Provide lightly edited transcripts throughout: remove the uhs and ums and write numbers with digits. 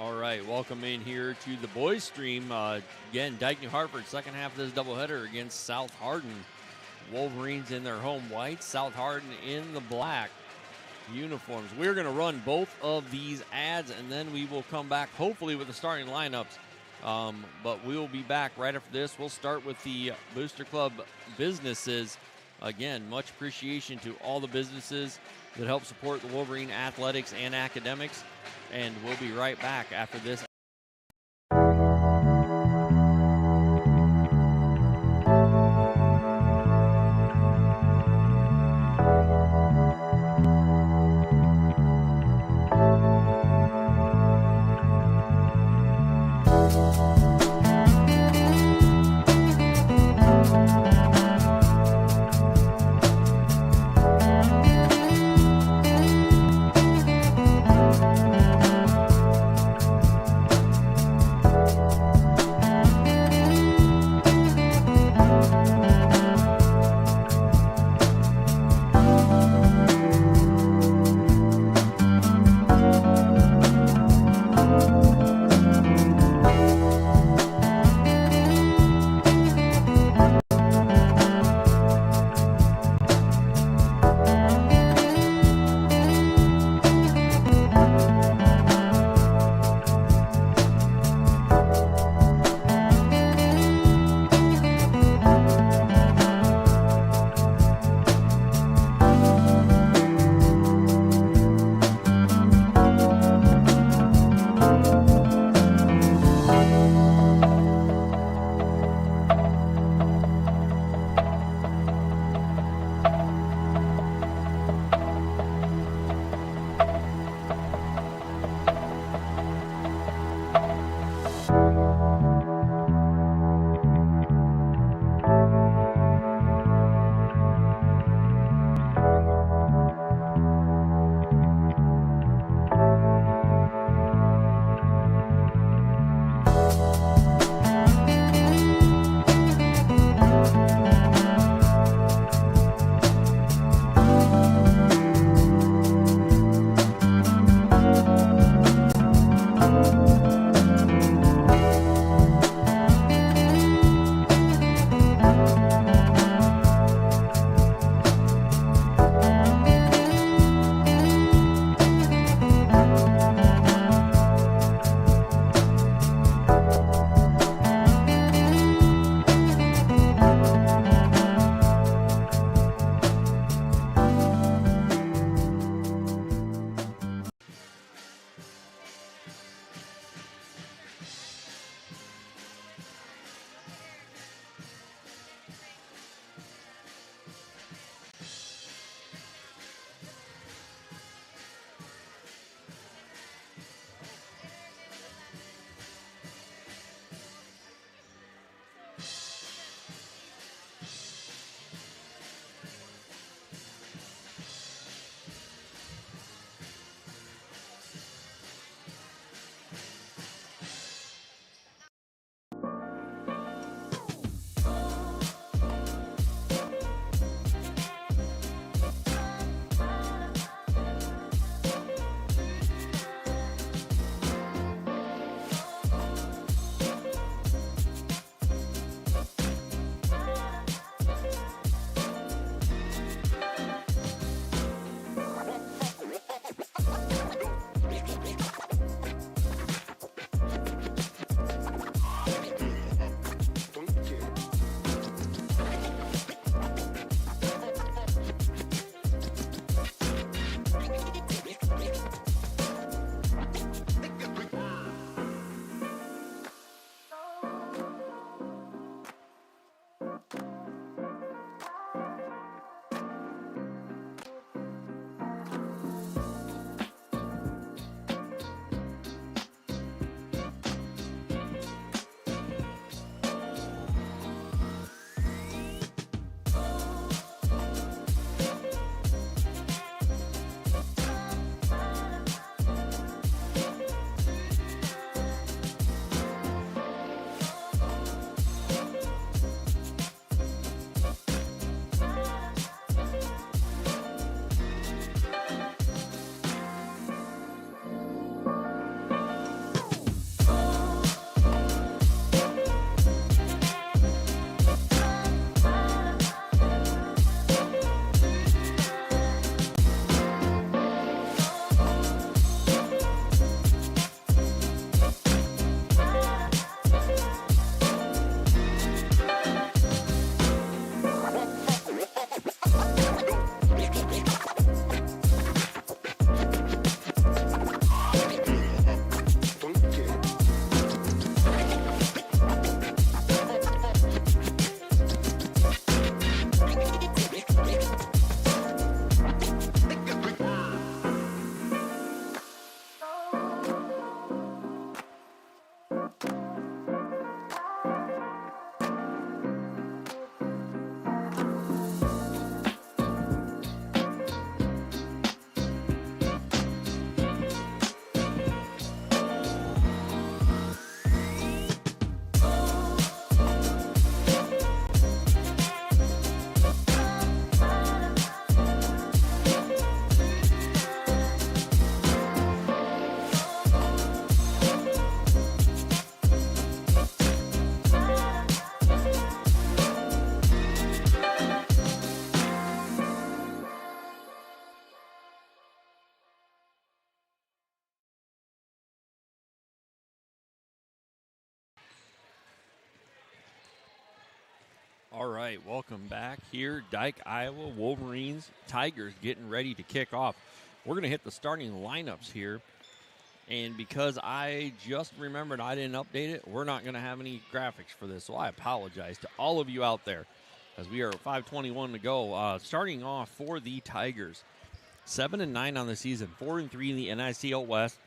All right, welcome in here to the boys stream. Again, Dike-New Hartford, second half of this doubleheader against South Hardin. Wolverines in their home white, South Hardin in the black uniforms. We're going to run both of these ads, and then we will come back, hopefully, with the starting lineups. But we will be back right after this. We'll start with the Booster Club businesses. Again, much appreciation to all the businesses that help support the Wolverine athletics and academics. And we'll be right back after this. All right, welcome back here. Dike, Iowa, Wolverines, Tigers getting ready to kick off. We're going to hit the starting lineups here. And because I just remembered I didn't update it, we're not going to have any graphics for this. So I apologize to all of you out there as we are at 5:21 to go. Starting off for the Tigers, 7-9 on the season, 4-3 in the NICL West.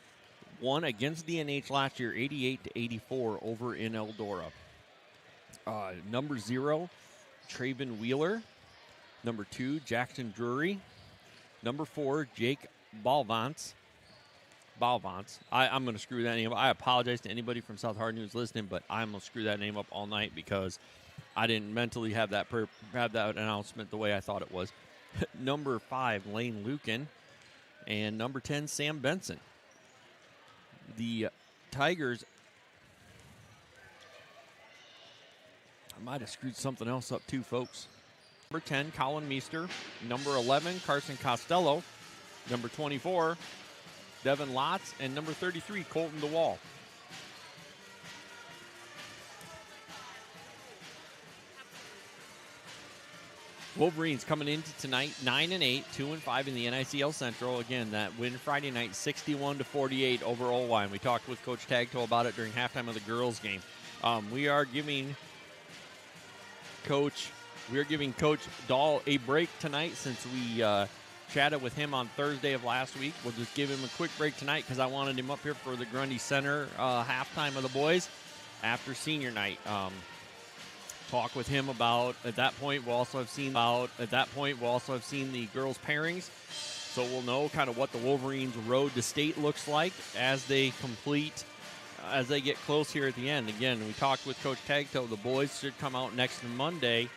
Won against DNH last year, 88-84 over in Eldora. Number 0, Traven Wheeler. Number 2, Jackson Drury. Number 4, Jake Balvance. I'm going to screw that name up. I apologize to anybody from South Hardin who's listening, but I'm going to screw that name up all night because I didn't mentally have that announcement the way I thought it was. Number 5, Lane Lucan. And number 10, Sam Benson. The Tigers, I might have screwed something else up too, folks. Number 10, Colin Meester. Number 11, Carson Costello. Number 24, Devin Lotz. And number 33, Colton DeWall. Wolverines coming into tonight 9-8, 2-5 in the NICL Central. Again, that win Friday night 61-48 over Olwine. We talked with Coach Tagto about it during halftime of the girls' game. We are giving Coach Dahl a break tonight since we chatted with him on Thursday of last week. We'll just give him a quick break tonight because I wanted him up here for the Grundy Center halftime of the boys after senior night. Talk with him about at that point we'll also have seen the girls pairings, so we'll know kind of what the Wolverines road to state looks like as they get close here at the end. Again, we talked with Coach Tagto. The boys should come out next Monday,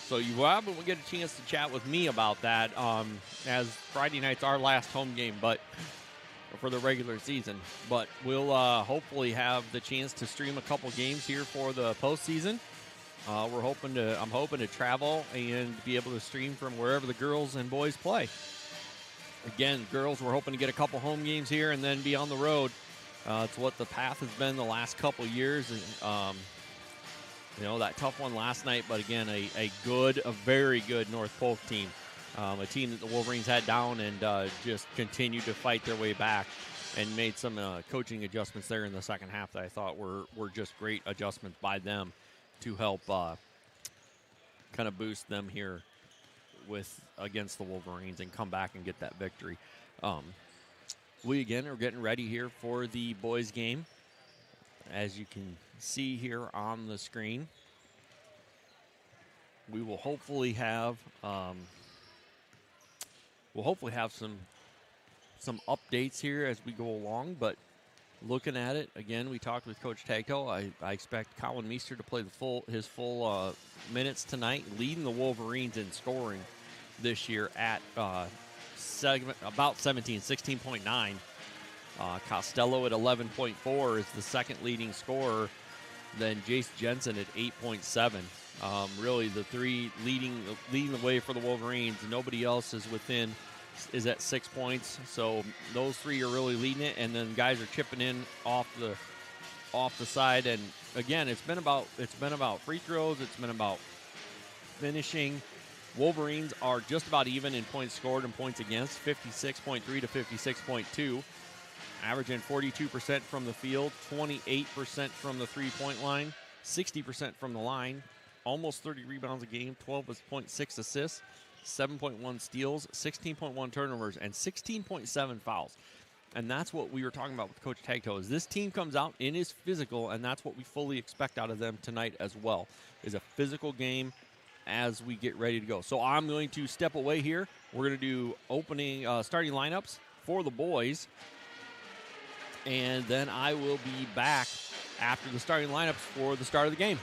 so you probably will get a chance to chat with me about that as Friday night's our last home game, but for the regular season. But we'll hopefully have the chance to stream a couple games here for the postseason. I'm hoping to travel and be able to stream from wherever the girls and boys play. Again, girls, we're hoping to get a couple home games here and then be on the road. It's what the path has been the last couple years. And, that tough one last night, but again, a very good North Polk team. A team that the Wolverines had down and just continued to fight their way back and made some coaching adjustments there in the second half that I thought were just great adjustments by them to help kind of boost them here against the Wolverines and come back and get that victory. We again are getting ready here for the boys game, as you can see here on the screen. We will hopefully have some updates here as we go along, but looking at it, again, we talked with Coach Tagto. I expect Colin Meester to play his full minutes tonight, leading the Wolverines in scoring this year at about 16.9. Costello at 11.4 is the second leading scorer. Then Jace Jensen at 8.7. Really, the three leading the way for the Wolverines. Nobody else is at 6 points, so those three are really leading it, and then guys are chipping in off the side. And again, it's been about free throws, it's been about finishing. Wolverines are just about even in points scored and points against, 56.3 to 56.2, averaging 42% from the field, 28% from the three-point line, 60% from the line, almost 30 rebounds a game, 12.6 assists, 7.1 steals, 16.1 turnovers, and 16.7 fouls. And that's what we were talking about with Coach Tagto, is this team comes out and is physical, and that's what we fully expect out of them tonight as well, is a physical game as we get ready to go. So I'm going to step away here. We're going to do starting lineups for the boys, and then I will be back after the starting lineups for the start of the game.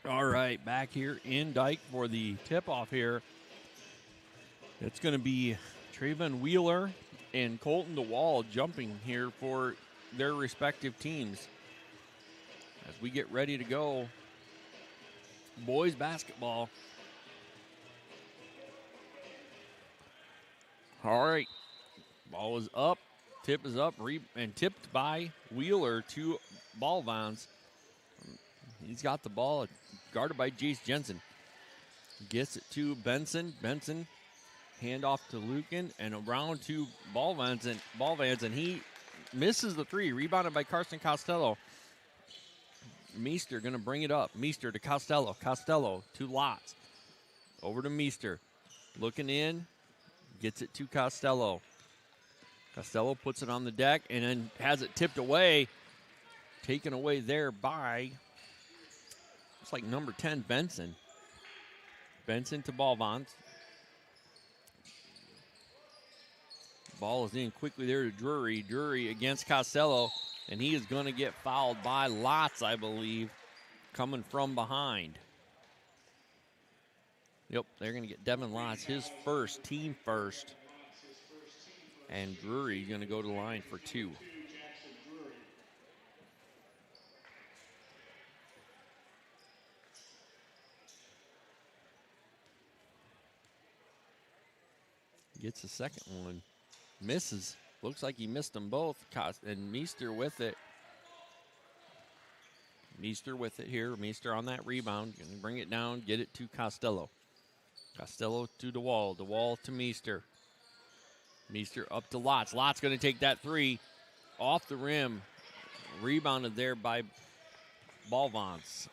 All right, back here in Dike for the tip-off here. It's going to be Trayvon Wheeler and Colton DeWall jumping here for their respective teams. As we get ready to go, boys basketball. All right, ball is up, tip is up, and tipped by Wheeler to Ballvans. He's got the ball, guarded by Jace Jensen. Gets it to Benson. Benson, handoff to Lucan, and around to Ballvans, and he misses the three. Rebounded by Carson Costello. Meester going to bring it up. Meester to Costello. Costello to Lotz. Over to Meester. Looking in. Gets it to Costello. Costello puts it on the deck and then has it tipped away. Taken away there by, looks like number 10, Benson. Benson to Ballvans. Ball is in quickly there to Drury. Drury against Costello, and he is going to get fouled by Lotz, I believe, coming from behind. Yep, they're going to get Devin Lotz, his first, team first. And Drury going to go to the line for two. Gets the second one. Misses. Looks like he missed them both. And Meester with it. Meester with it here. Meester on that rebound. Going to bring it down. Get it to Costello. Costello to DeWall. DeWall to Meester. Meester up to Lotz. Lotz going to take that three off the rim. Rebounded there by Ballvans.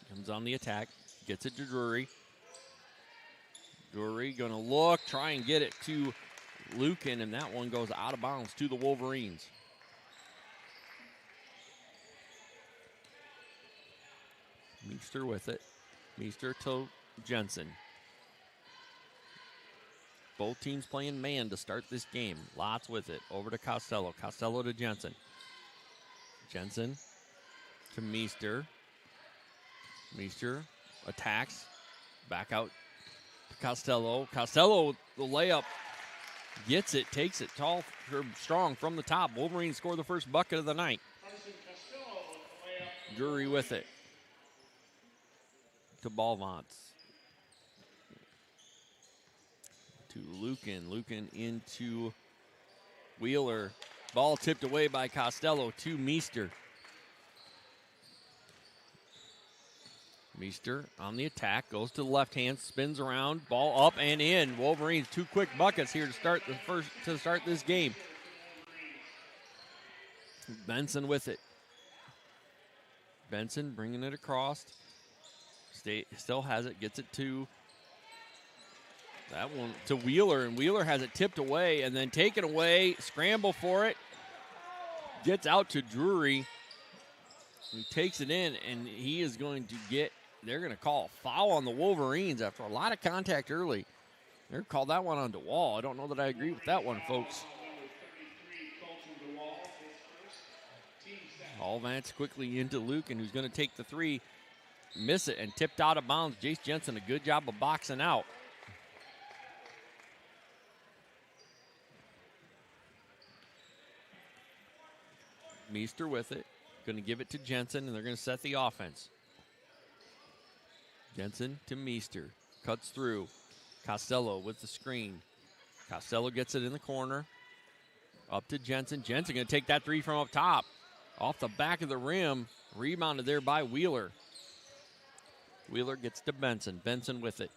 Comes on the attack. Gets it to Drury. Drury going to look, try and get it to Lucan, and that one goes out of bounds to the Wolverines. Meester with it. Meester to Jensen. Both teams playing man to start this game. Lotz with it. Over to Costello. Costello to Jensen. Jensen to Meester. Meester attacks. Back out to Costello. Costello, the layup. Gets it, takes it tall, strong from the top. Wolverines score the first bucket of the night. Drury with it. To Ballvans. To Lucan. Lucan into Wheeler. Ball tipped away by Costello to Meester. Meester on the attack, goes to the left hand, spins around, ball up and in. Wolverines, two quick buckets here to start this game. Benson with it. Benson bringing it across. Still has it, gets it to that one to Wheeler, and Wheeler has it tipped away and then taken away. Scramble for it. Gets out to Drury. He takes it in, and he is going to get. They're going to call a foul on the Wolverines after a lot of contact early. They're called that one on DeWall. I don't know that I agree with that one, folks. Ballvans quickly into Lucan, who's going to take the three, miss it, and tipped out of bounds. Jace Jensen, a good job of boxing out. Meester with it. Going to give it to Jensen, and they're going to set the offense. Jensen to Meester. Cuts through. Costello with the screen. Costello gets it in the corner. Up to Jensen. Jensen going to take that three from up top. Off the back of the rim. Rebounded there by Wheeler. Wheeler gets to Benson. Benson with it.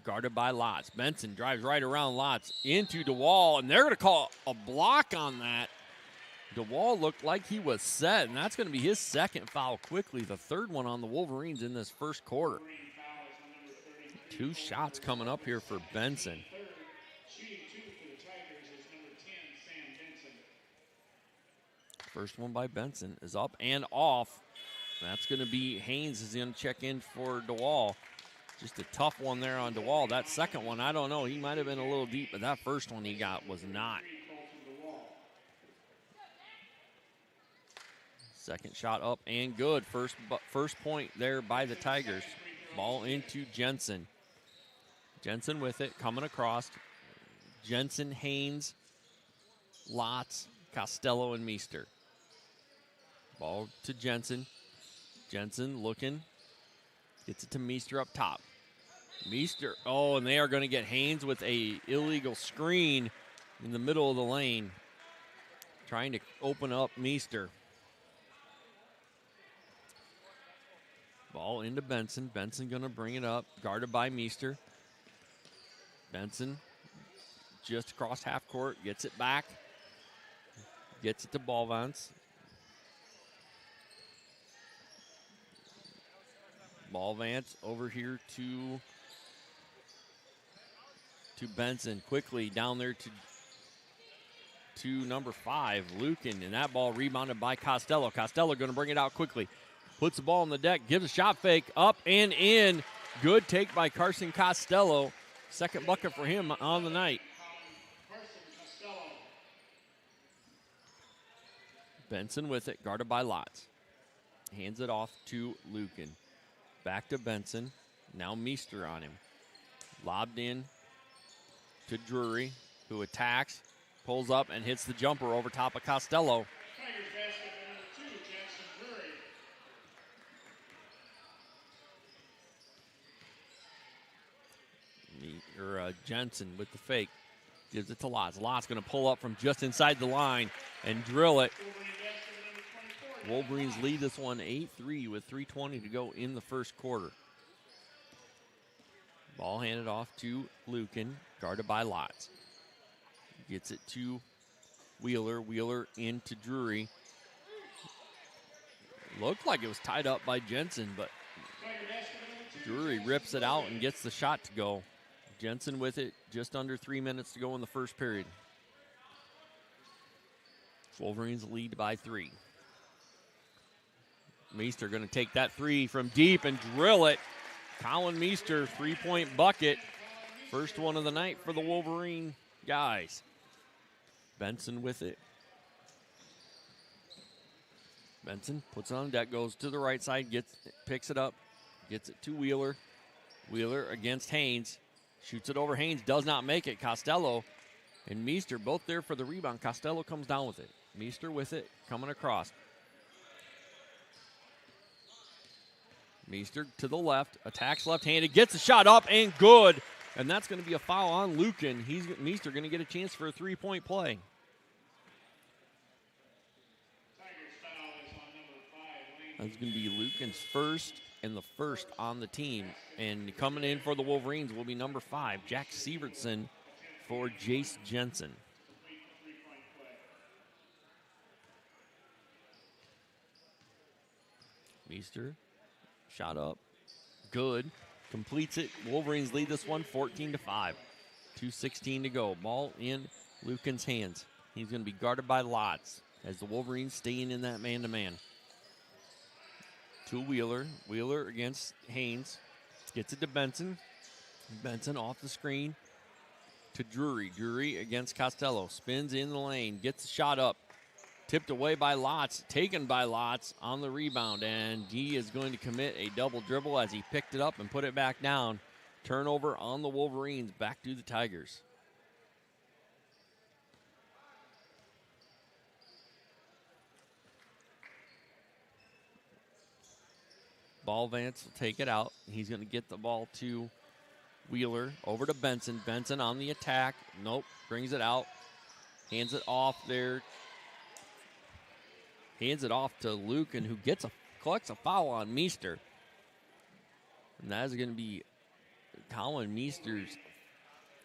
guarded by Lotz. Benson drives right around Lotz into DeWall, and they're going to call a block on that. DeWall looked like he was set, and that's going to be his second foul quickly, the third one on the Wolverines in this first quarter. 2 shots coming up here for Benson. First one by Benson is up and off. That's going to be Haynes is going to check in for DeWall. Just a tough one there on DeWall. That second one, I don't know. He might have been a little deep, but that first one he got was not. Second shot up and good. First point there by the Tigers. Ball into Jensen. Jensen with it, coming across. Jensen, Haynes, Lotz, Costello, and Meester. Ball to Jensen. Jensen looking. Gets it to Meester up top. Meester, and they are going to get Haynes with a illegal screen in the middle of the lane. Trying to open up Meester. Ball into Benson. Benson going to bring it up. Guarded by Meester. Benson just across half court. Gets it back. Gets it to Ballvance. Ballvance over here to Benson. Quickly down there to number 5, Lucan. And that ball rebounded by Costello. Costello going to bring it out quickly. Puts the ball on the deck. Gives a shot fake. Up and in. Good take by Carson Costello. Second bucket for him on the night. Benson with it. Guarded by Lotz. Hands it off to Lucan. Back to Benson. Now Meester on him. Lobbed in to Drury, who attacks, pulls up, and hits the jumper over top of Costello. Jensen with the fake. Gives it to Lotz. Lotz going to pull up from just inside the line and drill it. Wolverines lead this one 8-3 with 3:20 to go in the first quarter. Ball handed off to Lucan, guarded by Lotz. Gets it to Wheeler. Wheeler into Drury. Looked like it was tied up by Jensen, but Drury rips it out and gets the shot to go. Jensen with it, just under 3 minutes to go in the first period. Wolverines lead by 3. Meester going to take that 3 from deep and drill it. Colin Meester, 3-point bucket. First one of the night for the Wolverine guys. Benson with it. Benson puts it on deck, goes to the right side, picks it up, gets it to Wheeler. Wheeler against Haynes. Shoots it over Haynes, does not make it. Costello and Meester both there for the rebound. Costello comes down with it. Meester with it, coming across. Meester to the left, attacks left-handed, gets a shot up and good. And that's going to be a foul on Lucan. Meester going to get a chance for a 3-point play. That's going to be Lucan's first and the first on the team. And coming in for the Wolverines will be number 5, Jack Sievertson for Jace Jensen. Meester, shot up, good, completes it. Wolverines lead this one 14-5. 2:16 to go. Ball in Lucan's hands. He's going to be guarded by Lotz as the Wolverines staying in that man-to-man. To Wheeler. Wheeler against Haynes. Gets it to Benson. Benson off the screen to Drury. Drury against Costello. Spins in the lane. Gets the shot up. Tipped away by Lotz. Taken by Lotz on the rebound. And he is going to commit a double dribble as he picked it up and put it back down. Turnover on the Wolverines. Back to the Tigers. Ballvance will take it out. He's going to get the ball to Wheeler. Over to Benson. Benson on the attack. Nope. Brings it out. Hands it off there. Hands it off to Lucan, who collects a foul on Meester. And that is going to be Colin Meester's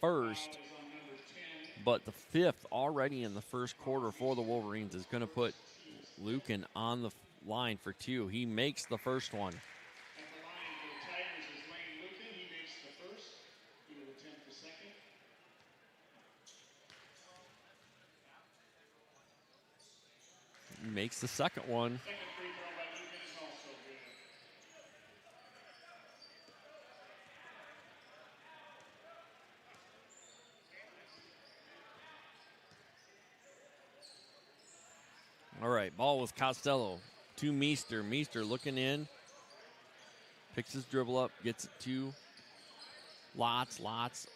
first, but the fifth already in the first quarter for the Wolverines is going to put Lucan on the line for 2. He makes the first one. He makes the second one. All right, ball with Costello to Meester. Meester looking in, picks his dribble up, gets it to Lots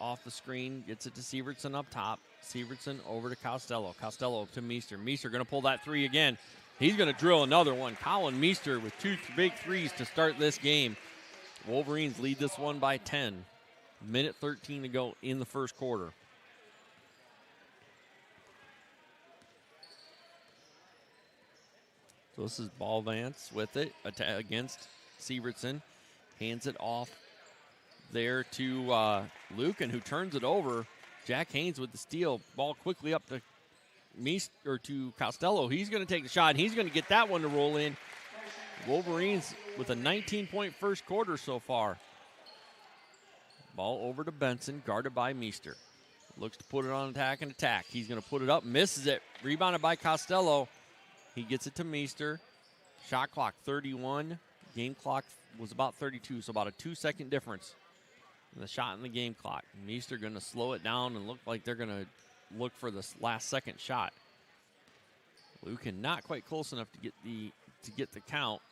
off the screen, gets it to Sievertson up top. Sievertson over to Costello. Costello to Meester. Meester going to pull that 3 again. He's going to drill another one. Colin Meester with 2 big threes to start this game. Wolverines lead this one by 10. Minute 13 to go in the first quarter. So this is Ball Vance with it against Sievertson. Hands it off there to Lucan, who turns it over. Jack Haynes with the steal. Ball quickly up to to Costello. He's going to take the shot, and he's going to get that one to roll in. Wolverines with a 19-point first quarter so far. Ball over to Benson, guarded by Meester. Looks to put it on attack and attack. He's going to put it up, misses it. Rebounded by Costello. He gets it to Meester. Shot clock 31. Game clock was about 32, so about a 2-second difference in the shot in the game clock. Meester going to slow it down and look like they're going to look for this last second shot. Lucan not quite close enough to get the count.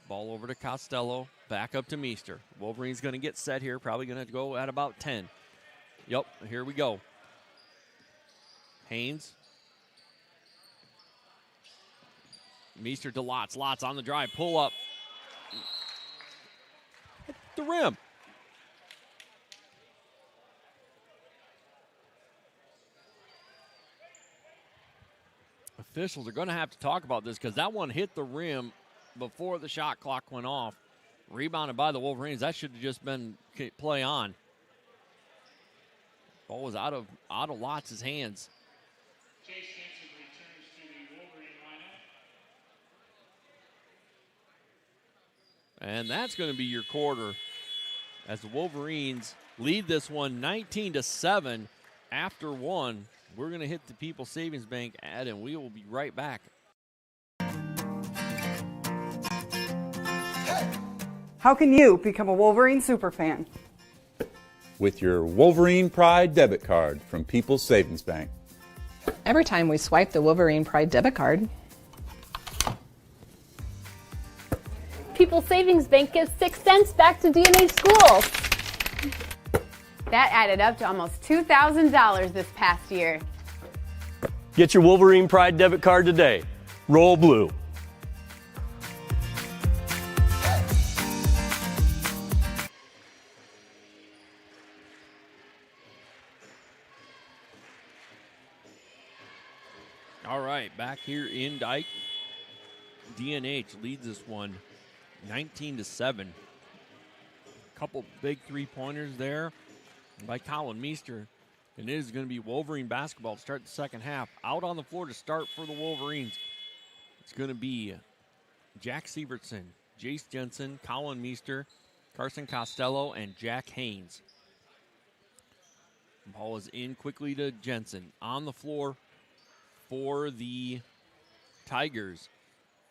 Ball over to Costello, back up to Meester. Wolverines going to get set here, probably going to go at about 10. Yep, here we go. Haynes. Meester to Lots. Lots on the drive, pull up. Hit the rim. Officials are going to have to talk about this because that one hit the rim before the shot clock went off. Rebounded by the Wolverines. That should have just been play on. Ball was out of Lots' hands. Chase Jensen returns to the Wolverine lineup. And that's going to be your quarter as the Wolverines lead this one 19-7 after one. We're going to hit the People's Savings Bank ad, and we will be right back. How can you become a Wolverine superfan? With your Wolverine Pride debit card from People's Savings Bank. Every time we swipe the Wolverine Pride debit card, People's Savings Bank gives 6 cents back to D&H schools. That added up to almost $2,000 this past year. Get your Wolverine Pride debit card today. Roll blue. All right, back here in Dike. D&H leads this one 19-7. Couple big three-pointers there by Colin Meester. And it is going to be Wolverine basketball to start the second half. Out on the floor to start for the Wolverines, it's going to be Jack Sievertson, Jace Jensen, Colin Meester, Carson Costello, and Jack Haynes. Ball is in quickly to Jensen. On the floor for the Tigers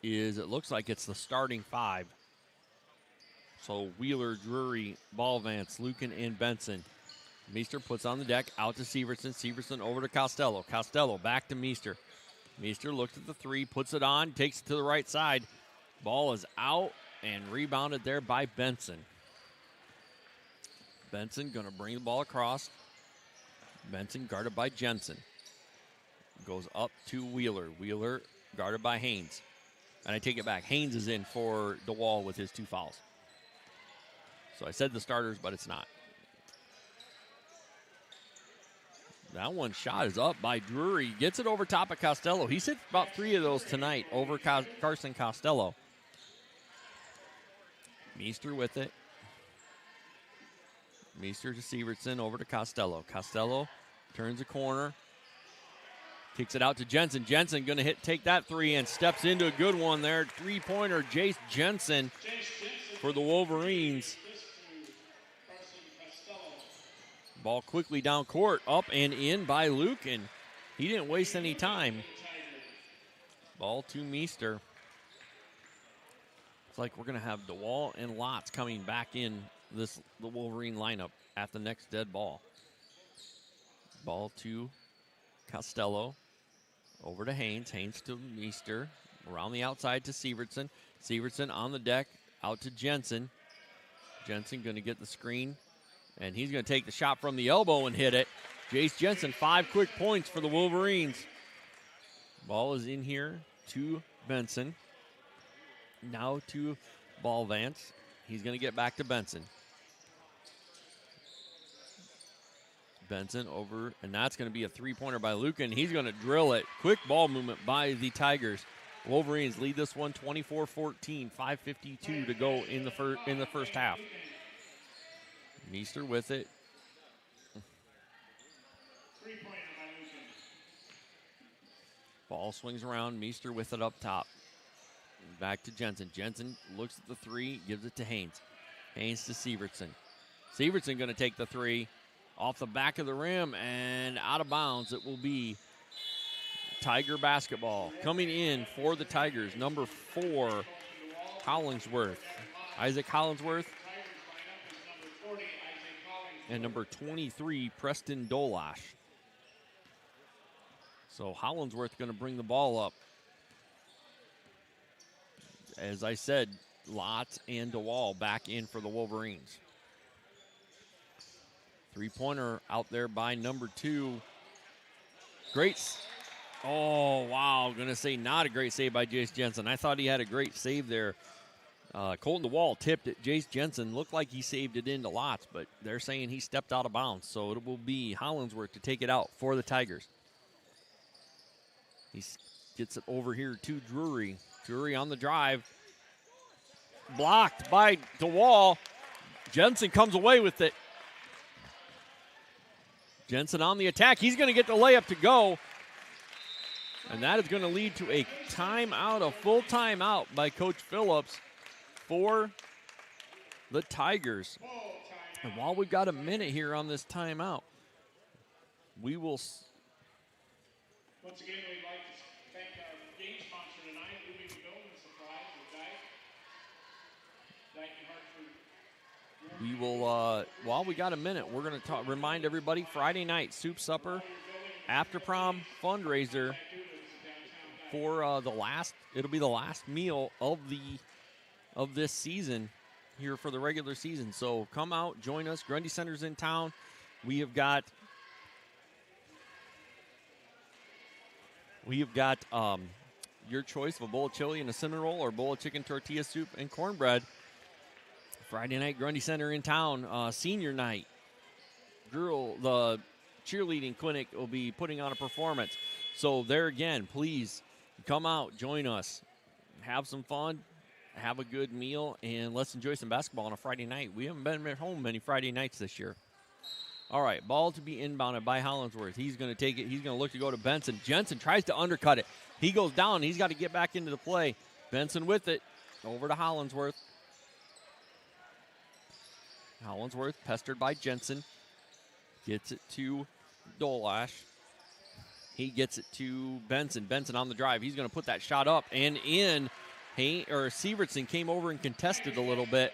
it looks like it's the starting 5. So Wheeler, Drury, Ball Vance, Lucan, and Benson. Meester puts on the deck, out to Sievertson. Sievertson over to Costello. Costello back to Meester. Meester looks at the 3, puts it on, takes it to the right side. Ball is out and rebounded there by Benson. Benson going to bring the ball across. Benson guarded by Jensen. Goes up to Wheeler. Wheeler guarded by Haynes. And I take it back. Haynes is in for DeWall with his 2 fouls. So I said the starters, but it's not. That one shot is up by Drury. Gets it over top of Costello. He's hit about 3 of those tonight over Carson Costello. Meester with it. Meester to Sievertson, over to Costello. Costello turns the corner, kicks it out to Jensen. Jensen going to take that three and steps into a good one there. Three-pointer, Jace Jensen for the Wolverines. Ball quickly down court, up and in by Luke, and he didn't waste any time. Ball to Meester. It's like we're going to have DeWall and Lotz coming back in the Wolverine lineup at the next dead ball. Ball to Costello. Over to Haynes. Haynes to Meester. Around the outside to Sievertson. Sievertson on the deck. Out to Jensen. Jensen going to get the screen. And he's going to take the shot from the elbow and hit it. Jace Jensen, 5 quick points for the Wolverines. Ball is in here to Benson. Now to Ball Vance. He's going to get back to Benson. Benson over, and that's going to be a three-pointer by Luke, and he's going to drill it. Quick ball movement by the Tigers. Wolverines lead this one 24-14, 5:52 to go in the first half. Meester with it. Ball swings around. Meester with it up top. Back to Jensen. Jensen looks at the three, gives it to Haynes. Haynes to Sievertson. Sievertson going to take the three off the back of the rim and out of bounds. It will be Tiger basketball. Coming in for the Tigers, number 4, Hollingsworth. Isaac Hollingsworth. And number 23, Preston Dolash. So Hollingsworth going to bring the ball up. As I said, Lotz and DeWall back in for the Wolverines. Three-pointer out there by number 2. Great. Oh, wow. Going to say not a great save by Jace Jensen. I thought he had a great save there. Colton DeWall tipped it. Jace Jensen looked like he saved it into Lotz, but they're saying he stepped out of bounds. So it will be Hollingsworth to take it out for the Tigers. He gets it over here to Drury. Drury on the drive. Blocked by DeWall. Jensen comes away with it. Jensen on the attack. He's going to get the layup to go. And that is going to lead to a timeout, a full timeout by Coach Phillips for the Tigers. And while we've got a minute here on this timeout, we will... Once again, we'd like to thank our game sponsor tonight, Moving Building Supplies with Dike-New Hartford. We will, while we got a minute, we're going to remind everybody, Friday night, soup supper, after prom fundraiser for it'll be the last meal of this season here for the regular season. So come out, join us. Grundy Center's in town. We have got your choice of a bowl of chili and a cinnamon roll or a bowl of chicken tortilla soup and cornbread. Friday night, Grundy Center in town, senior night. The cheerleading clinic will be putting on a performance. So there again, please come out, join us, have some fun, have a good meal, and let's enjoy some basketball on a Friday night. We haven't been at home many Friday nights this year. All right, ball to be inbounded by Hollingsworth. He's going to take it. He's going to look to go to Benson. Jensen tries to undercut it. He goes down. He's got to get back into the play. Benson with it. Over to Hollingsworth. Hollingsworth pestered by Jensen. Gets it to Dolash. He gets it to Benson. Benson on the drive. He's going to put that shot up and in. Sievertson came over and contested a little bit.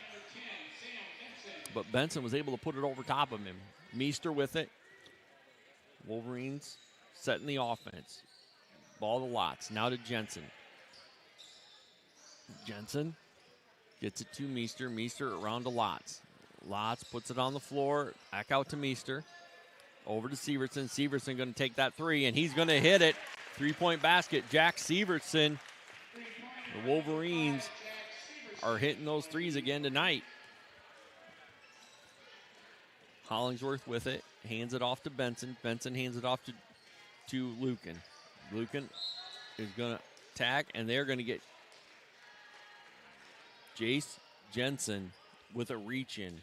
But Benson was able to put it over top of him. Meester with it. Wolverines setting the offense. Ball to Lotz. Now to Jensen. Jensen gets it to Meester. Meester around to Lotz. Lotz puts it on the floor. Back out to Meester. Over to Sievertson. Sievertson going to take that three, and he's going to hit it. Three-point basket. Jack Sievertson. The Wolverines are hitting those threes again tonight. Hollingsworth with it. Hands it off to Benson. Benson hands it off to Lucan. Lucan is going to attack, and they're going to get Jace Jensen with a reach-in.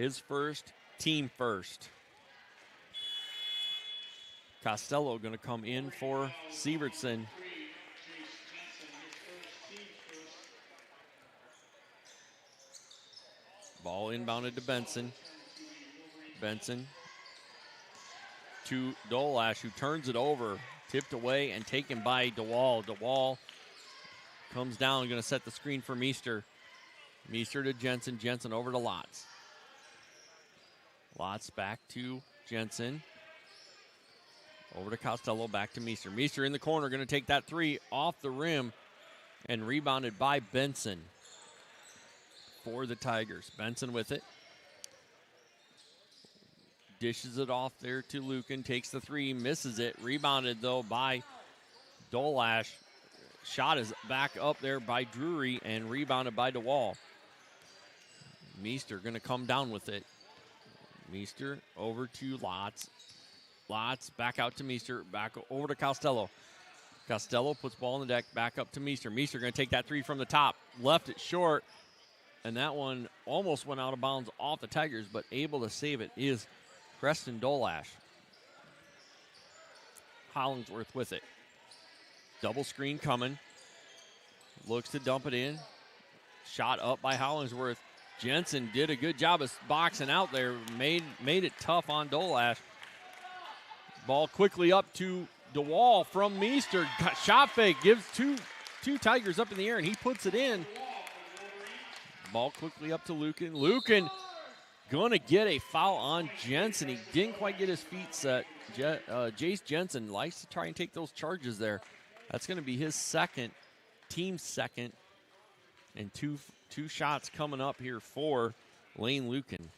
His first, team first. Costello going to come in for Sievertson. Ball inbounded to Benson. Benson to Dolash, who turns it over. Tipped away and taken by DeWall. DeWall comes down, going to set the screen for Meester. Meester to Jensen. Jensen over to Lotz. Lotz back to Jensen. Over to Costello, back to Meester. Meester in the corner, going to take that three off the rim and rebounded by Benson for the Tigers. Benson with it. Dishes it off there to Lucan, takes the three, misses it. Rebounded, though, by Dolash. Shot is back up there by Drury and rebounded by DeWall. Meester going to come down with it. Meester over to Lotz. Lotz back out to Meester, back over to Costello. Costello puts ball on the deck, back up to Meester. Meester going to take that three from the top. Left it short, and that one almost went out of bounds off the Tigers, but able to save it is Preston Dolash. Hollingsworth with it. Double screen coming. Looks to dump it in. Shot up by Hollingsworth. Jensen did a good job of boxing out there. Made it tough on Dolash. Ball quickly up to DeWall from Meester. Shot fake. Gives two Tigers up in the air, and he puts it in. Ball quickly up to Lucan. Lucan going to get a foul on Jensen. He didn't quite get his feet set. Jace Jensen likes to try and take those charges there. That's going to be his second, team second, and two shots coming up here for Lane Lucan.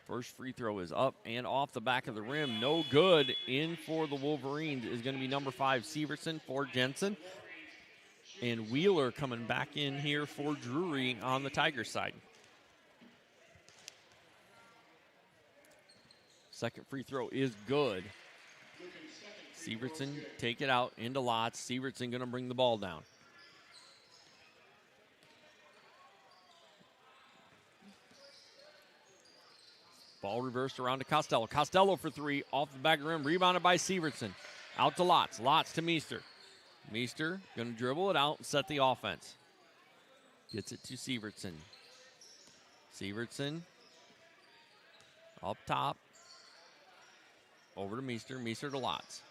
First free throw is up and off the back of the rim. No good. In for the Wolverines is going to be number 5, Sievertson for Jensen. And Wheeler coming back in here for Drury on the Tiger side. Second free throw is good. Sievertson take it out into Lotz. Sievertson going to bring the ball down. Ball reversed around to Costello. Costello for three, off the back of the rim, rebounded by Sievertson. Out to Lotz. Lotz to Meester. Meester going to dribble it out and set the offense. Gets it to Sievertson. Sievertson up top. Over to Meester. Meester to Lotz.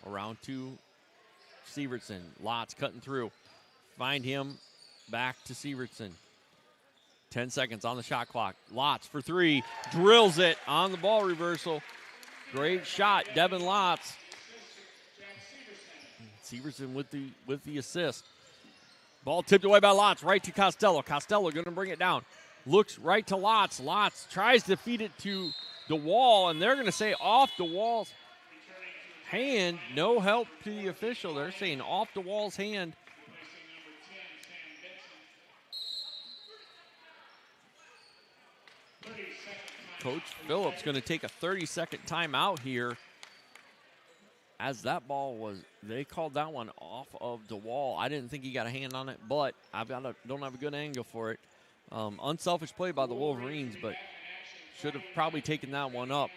Around to Sievertson. Lotz cutting through. Find him. Back to Sievertson. 10 seconds on the shot clock. Lotz for three. Drills it on the ball reversal. Great shot, Devin Lotz. Sievertson with the assist. Ball tipped away by Lotz, right to Costello. Costello going to bring it down. Looks right to Lotz. Lotz tries to feed it to DeWall, and they're going to say off DeWall's hand. No help to the official. They're saying off DeWall's hand. Coach Phillips going to take a 30-second timeout here. As that ball was, they called that one off of DeWall. I didn't think he got a hand on it, but don't have a good angle for it. Unselfish play by the Wolverines, but should have probably taken that one up.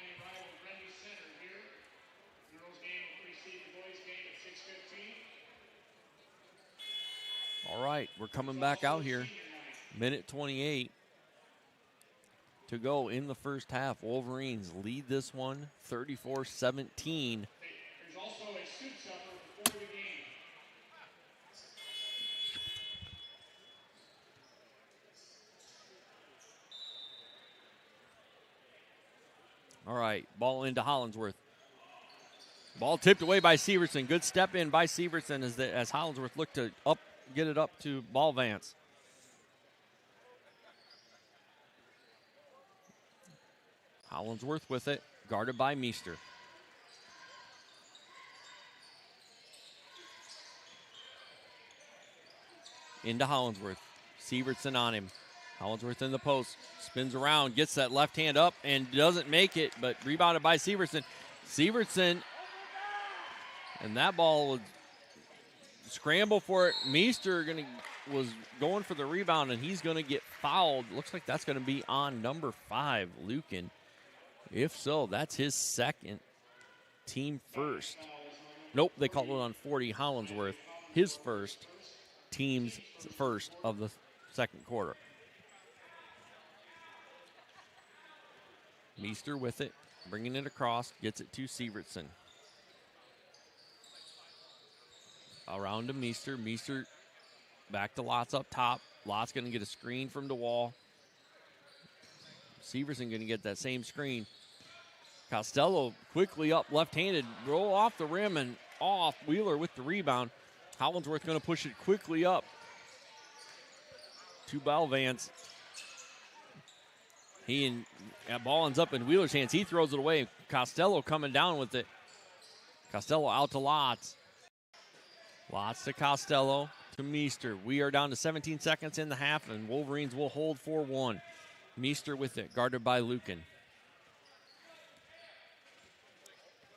All right, we're coming back out here. Minute 28 to go in the first half. Wolverines lead this one 34-17. Also a suit supper before the game. All right, ball into Hollingsworth. Ball tipped away by Sievertson. Good step in by Sievertson as Hollingsworth looked to get it up to Ball Vance. Hollingsworth with it, guarded by Meester. Into Hollingsworth. Sievertson on him. Hollingsworth in the post. Spins around, gets that left hand up, and doesn't make it, but rebounded by Sievertson. Sievertson, and that ball was scramble for it. Meester going to was going for the rebound, and he's going to get fouled. Looks like that's going to be on number 5, Lucan. If so, that's his second, team first. Nope, they called it on 40, Hollinsworth. His first, team's first of the second quarter. Meester with it, bringing it across, gets it to Sievertson. Around to Meester. Meester back to Lotz up top. Lotz going to get a screen from DeWall. Severson going to get that same screen. Costello quickly up left-handed. Roll off the rim and off. Wheeler with the rebound. Hollinsworth going to push it quickly up to Balvance. That ball ends up in Wheeler's hands. He throws it away. Costello coming down with it. Costello out to Lotz. Lotz to Costello to Meester. We are down to 17 seconds in the half, and Wolverines will hold 4-1. Meester with it, guarded by Lucan.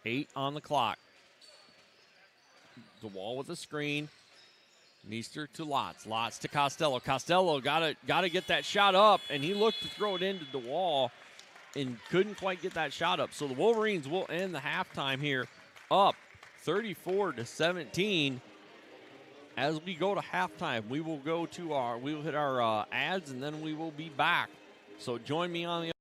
8 on the clock. DeWall with a screen. Meester to Lotz. Lotz to Costello. Costello gotta get that shot up, and he looked to throw it into DeWall and couldn't quite get that shot up. So the Wolverines will end the halftime here up 34-17. As we go to halftime, we will hit our ads, and then we will be back. So join me on the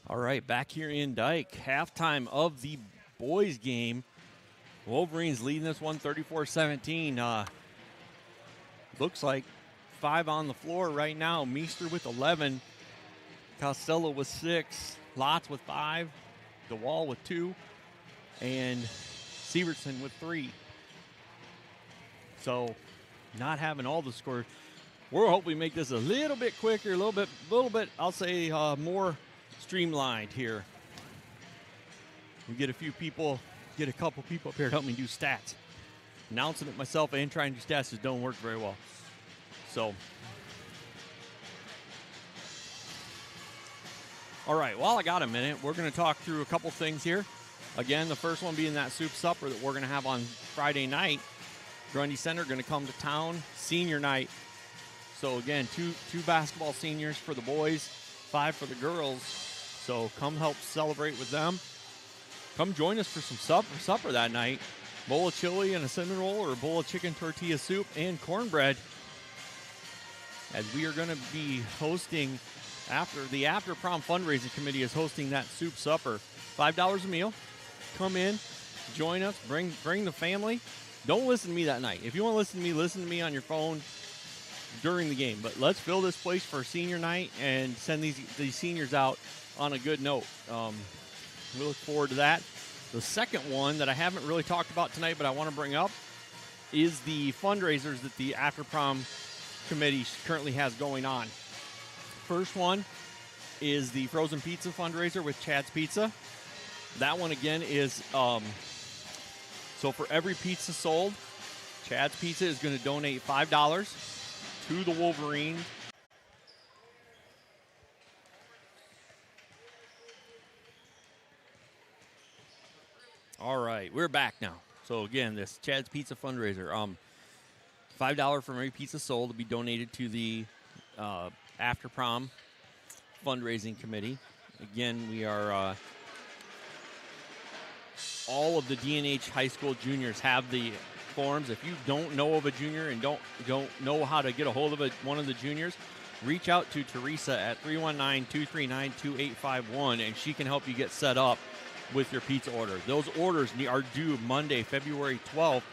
All right, back here in Dike, halftime of the boys game. Wolverines leading this one 34-17. Looks like 5 on the floor right now. Meester with 11. Costello with 6. Lotz with 5. DeWall with 2. And Severson with 3. So, not having all the scores. We'll hopefully make this a little bit quicker, a little bit, I'll say, more streamlined here. We get a couple people up here to help me do stats. Announcing it myself and trying to do stats just don't work very well. So, all right, while I got a minute, we're going to talk through a couple things here. Again, the first one being that soup supper that we're going to have on Friday night. Grundy Center going to come to town, senior night. So again, two basketball seniors for the boys, 5 for the girls. So come help celebrate with them. Come join us for some supper that night. Bowl of chili and a cinnamon roll, or a bowl of chicken tortilla soup and cornbread. As we are going to be hosting, after prom fundraising committee is hosting that soup supper. $5 a meal. Come in, join us, bring the family. Don't listen to me that night. If you want to listen to me on your phone during the game. But let's fill this place for senior night and send these seniors out on a good note. We look forward to that. The second one that I haven't really talked about tonight, but I want to bring up, is the fundraisers that the after prom committee currently has going on. First one is the frozen pizza fundraiser with Chad's Pizza. That one again is so for every pizza sold, Chad's Pizza is going to donate $5 to the Wolverines. All right, we're back now. So again, this Chad's Pizza fundraiser, $5 from every pizza sold to be donated to the after prom fundraising committee. Again, we are all of the D&H high school juniors have the forms. If you don't know of a junior and don't know how to get a hold of one of the juniors, reach out to Teresa at 319-239-2851, and she can help you get set up with your pizza order. Those orders are due Monday, February 12th.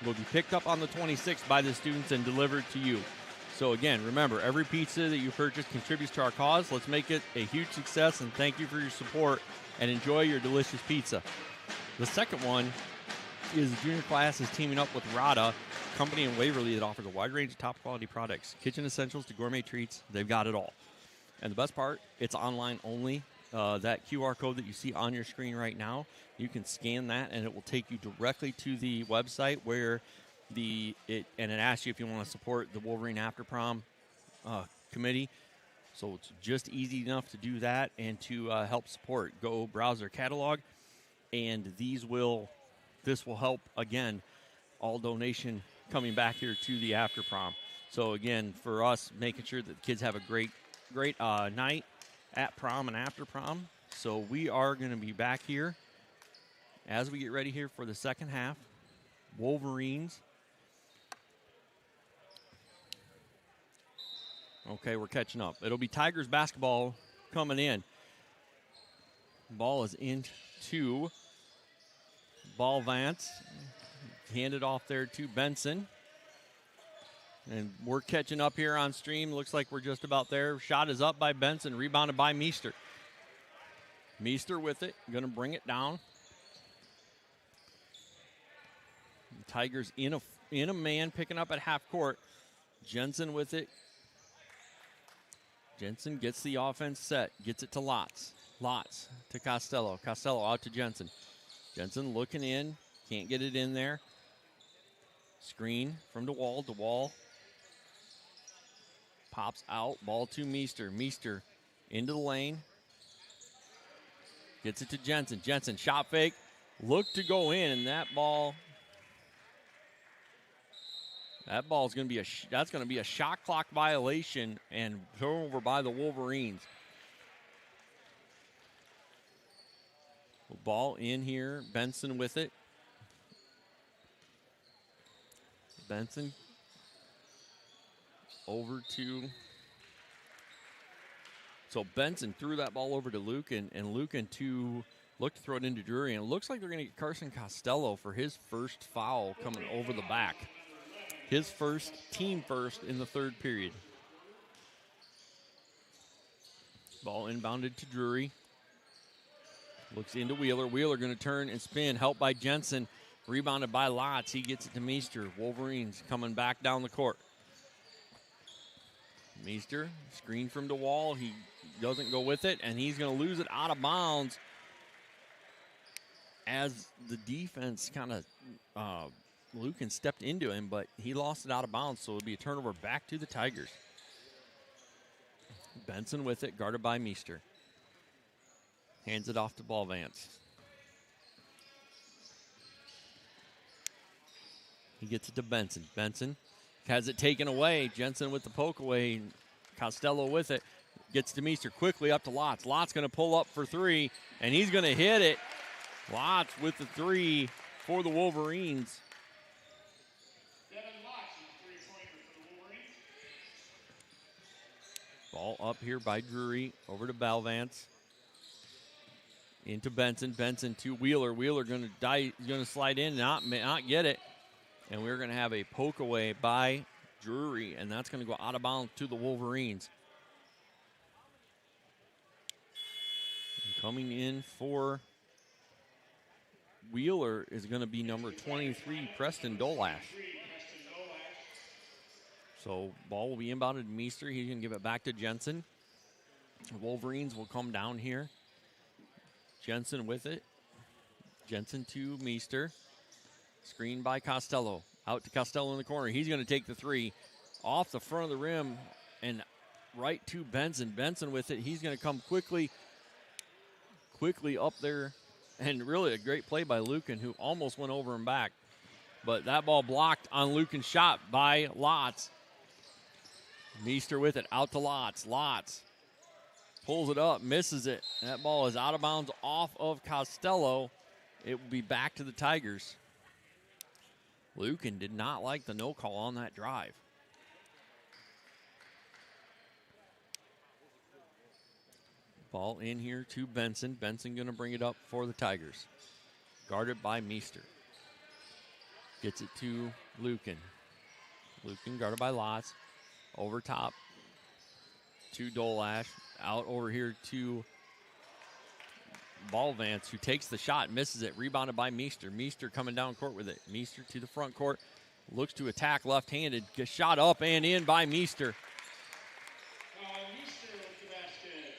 Will be picked up on the 26th by the students and delivered to you. So again, remember, every pizza that you purchase contributes to our cause. Let's make it a huge success, and thank you for your support, and enjoy your delicious pizza. The second one is the junior class is teaming up with Rada, company in Waverly that offers a wide range of top quality products, kitchen essentials to gourmet treats. They've got it all. And the best part, it's online only. That QR code that you see on your screen right now, you can scan that and it will take you directly to the website where it asks you if you want to support the Wolverine After Prom committee. So it's just easy enough to do that and to help support. Go browse their catalog, and this will help, again, all donation coming back here to the After Prom. So again, for us, making sure that the kids have a great night at prom and after prom. So we are going to be back here as we get ready here for the second half. Wolverines. Okay, we're catching up. It'll be Tigers basketball coming in. Ball is into Ball Vance. Handed off there to Benson. And we're catching up here on stream. Looks like we're just about there. Shot is up by Benson, rebounded by Meester. Meester with it, going to bring it down. Tigers in a man, picking up at half court. Jensen with it. Jensen gets the offense set, gets it to Lotz. Lotz to Costello. Costello out to Jensen. Jensen looking in, can't get it in there. Screen from DeWall. DeWall pops out, ball to Meester. Meester into the lane. Gets it to Jensen. Jensen, shot fake. Look to go in, and that ball's going to be that's going to be a shot clock violation and turnover by the Wolverines. Ball in here. Benson with it. Benson over to So Benson threw that ball over to Lucan, and Lucan to look to throw it into Drury, and it looks like they're going to get Carson Costello for his first foul coming over the back. His first, team first in the third period. Ball inbounded to Drury. Looks into Wheeler. Wheeler going to turn and spin. Helped by Jensen. Rebounded by Lotz. He gets it to Meester. Wolverines coming back down the court. Meester, screen from DeWall. He doesn't go with it, and he's going to lose it out of bounds as the defense kind of, Lucan stepped into him, but he lost it out of bounds, so it'll be a turnover back to the Tigers. Benson with it, guarded by Meester. Hands it off to Ball Vance. He gets it to Benson. Benson has it taken away. Jensen with the poke away. Costello with it. Gets to Meester quickly up to Lotz. Lotz going to pull up for three, and he's going to hit it. Lotz with the three for the Wolverines. Ball up here by Drury. Over to Balvance. Into Benson. Benson to Wheeler. Wheeler going to slide in, not get it. And we're going to have a poke away by Drury, and that's going to go out of bounds to the Wolverines. And coming in for Wheeler is going to be number 23, Preston Dolash. So ball will be inbounded to Meester. He's going to give it back to Jensen. The Wolverines will come down here. Jensen with it. Jensen to Meester. Screen by Costello. Out to Costello in the corner. He's going to take the three off the front of the rim and right to Benson. Benson with it. He's going to come quickly up there. And really a great play by Lucan, who almost went over and back. But that ball blocked on Lucan's shot by Lotz. Meester with it. Out to Lotz. Lotz pulls it up. Misses it. That ball is out of bounds off of Costello. It will be back to the Tigers. Lucan did not like the no call on that drive. Ball in here to Benson. Benson going to bring it up for the Tigers. Guarded by Meester. Gets it to Lucan. Lucan guarded by Lotz. Over top to Dolash. Out over here to Ball Vance, who takes the shot, misses it, rebounded by Meester. Meester coming down court with it. Meester to the front court, looks to attack left-handed, gets shot up and in by Meester. Meester with the basket.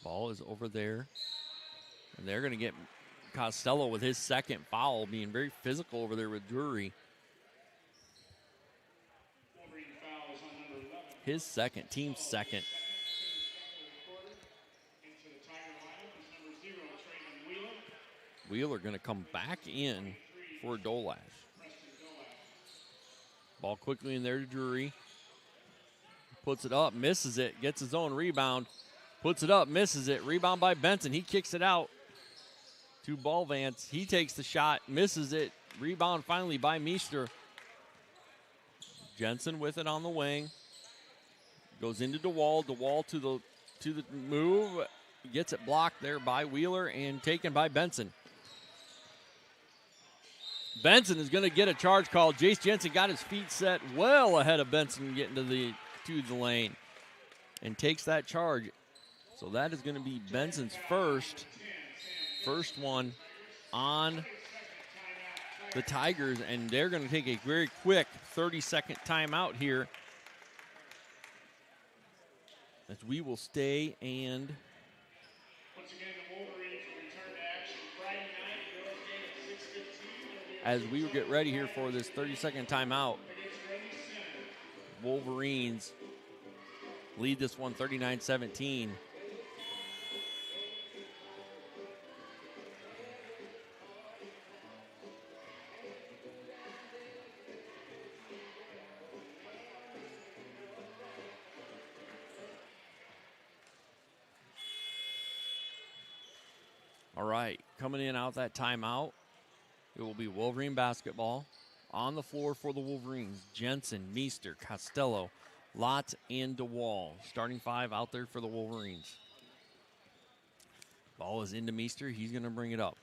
Ball is over there, and they're going to get Costello with his second foul, being very physical over there with Drury. His second, team second. Wheeler going to come back in for Dolash. Ball quickly in there to Drury. Puts it up, misses it, gets his own rebound. Puts it up, misses it. Rebound by Benson. He kicks it out to Ball Vance. He takes the shot, misses it. Rebound finally by Meester. Jensen with it on the wing. Goes into DeWall. DeWall to the move. Gets it blocked there by Wheeler and taken by Benson. Benson is going to get a charge call. Jace Jensen got his feet set well ahead of Benson getting to the lane and takes that charge. So that is going to be Benson's first one on the Tigers, and they're going to take a very quick 30-second timeout here as we will stay and Once again, the Wolverines will return to action Friday night. Girls game at 6:15. as we get ready here for this 30-second timeout, Wolverines lead this one 39-17. All right, coming in out that timeout, it will be Wolverine basketball. On the floor for the Wolverines, Jensen, Meester, Costello, Lott, and DeWall. Starting five out there for the Wolverines. Ball is into Meester. He's going to bring it up.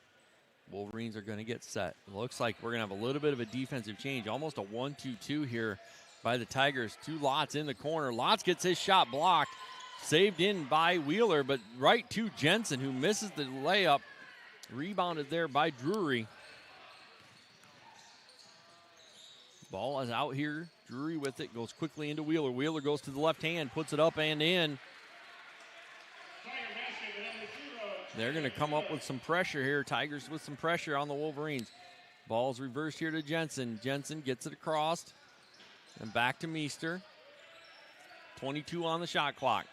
Wolverines are going to get set. It looks like we're going to have a little bit of a defensive change. Almost a 1-2-2 here by the Tigers. Two Lotts in the corner. Lotts gets his shot blocked. Saved in by Wheeler, but right to Jensen, who misses the layup. Rebounded there by Drury. Ball is out here. Drury with it. Goes quickly into Wheeler. Wheeler goes to the left hand. Puts it up and in. They're going to come up with some pressure here. Tigers with some pressure on the Wolverines. Ball's reversed here to Jensen. Jensen gets it across. And back to Meester. 22 on the shot clock.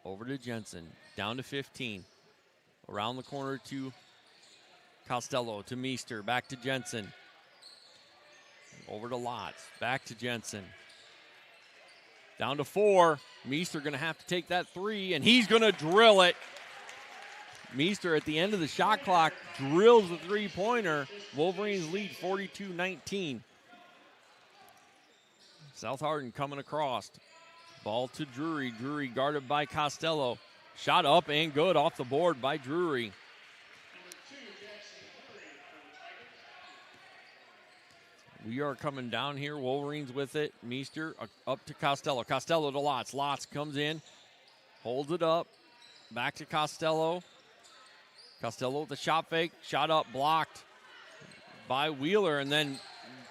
Over to Jensen. Down to 15. Around the corner to Costello, to Meester, back to Jensen. Over to Lotz, back to Jensen. Down to 4. Meester going to have to take that 3, and he's going to drill it. Meester at the end of the shot clock drills the three-pointer. Wolverines lead 42-19. South Hardin coming across. Ball to Drury. Drury guarded by Costello. Shot up and good off the board by Drury. We are coming down here. Wolverines with it. Meester up to Costello. Costello to Lotz. Lotz comes in. Holds it up. Back to Costello. Costello with the shot fake. Shot up, blocked by Wheeler, and then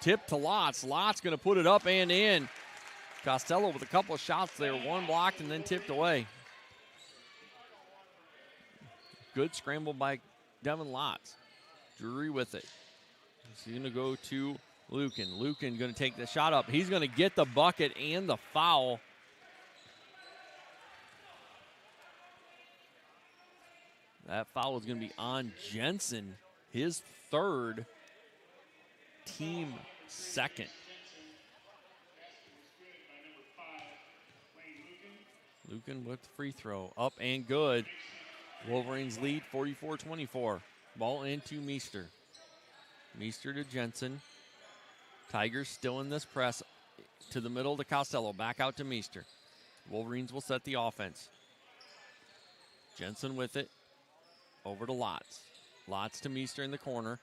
tipped to Lotz. Lotz going to put it up and in. Costello with a couple of shots there. One blocked and then tipped away. Good scramble by Devin Lotz. Drury with it. He's going to go to Lucan. Lucan going to take the shot up. He's going to get the bucket and the foul. That foul is going to be on Jensen, his third, team second. Lucan with the free throw. Up and good. Wolverines lead 44-24. Ball into Meester. Meester to Jensen. Tigers still in this press. To the middle to Costello. Back out to Meester. Wolverines will set the offense. Jensen with it. Over to Lotz. Lotz to Meester in the corner.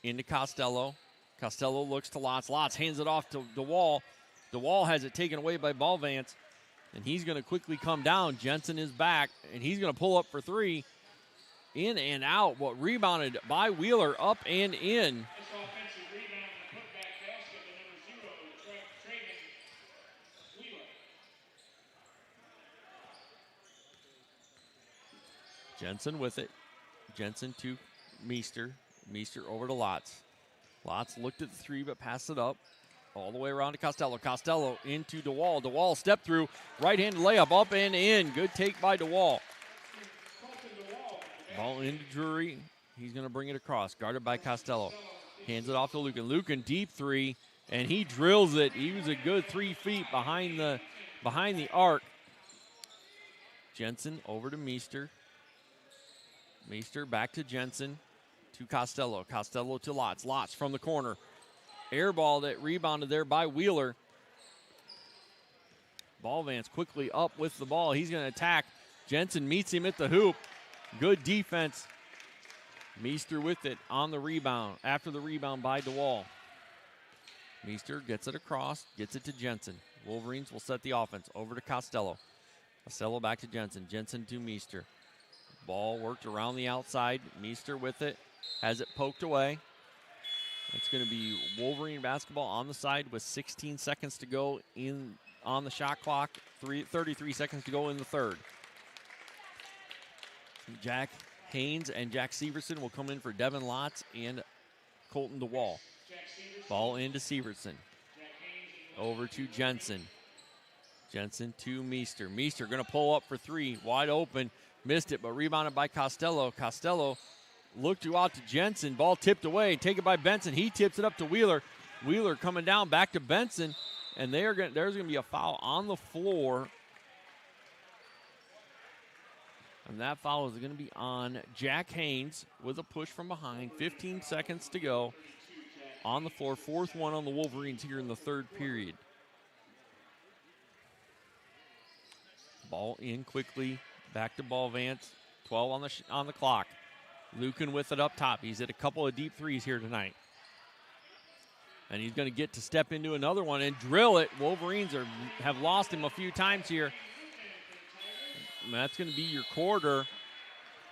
Into Costello. Costello looks to Lotz. Lotz hands it off to DeWall. DeWall has it taken away by Ballvance. And he's going to quickly come down. Jensen is back. And he's going to pull up for 3. In and out. What rebounded by Wheeler. Up and in. Jensen with it. Jensen to Meester. Meester over to Lotz. Lotz looked at the 3 but passed it up. All the way around to Costello. Costello into DeWall. DeWall step through. Right-handed layup up and in. Good take by DeWall. Ball into Drury. He's going to bring it across. Guarded by Costello. Hands it off to Lucan. Lucan deep 3. And he drills it. He was a good 3 feet behind the arc. Jensen over to Meester. Meester back to Jensen. To Costello. Costello to Lotz. Lotz from the corner. Air ball that rebounded there by Wheeler. Ballvance quickly up with the ball. He's going to attack. Jensen meets him at the hoop. Good defense. Meester with it on the rebound. After the rebound by DeWall. Meester gets it across. Gets it to Jensen. Wolverines will set the offense. Over to Costello. Costello back to Jensen. Jensen to Meester. Ball worked around the outside. Meester with it. Has it poked away. It's going to be Wolverine basketball on the side with 16 seconds to go on the shot clock. 33 seconds to go in the third. Jack Haynes and Jack Severson will come in for Devin Lotz and Colton DeWall. Ball into Severson. Over to Jensen. Jensen to Meester. Meester going to pull up for 3. Wide open. Missed it, but rebounded by Costello. Costello looked out to Jensen. Ball tipped away. Taken by Benson. He tips it up to Wheeler. Wheeler coming down back to Benson. And there's going to be a foul on the floor. And that foul is going to be on Jack Haynes with a push from behind. 15 seconds to go on the floor. 4th one on the Wolverines here in the 3rd period. Ball in quickly. Back to Ball Vance. 12 on the clock. Lucan with it up top. He's hit a couple of deep threes here tonight. And he's going to get to step into another one and drill it. Wolverines have lost him a few times here. And that's going to be your quarter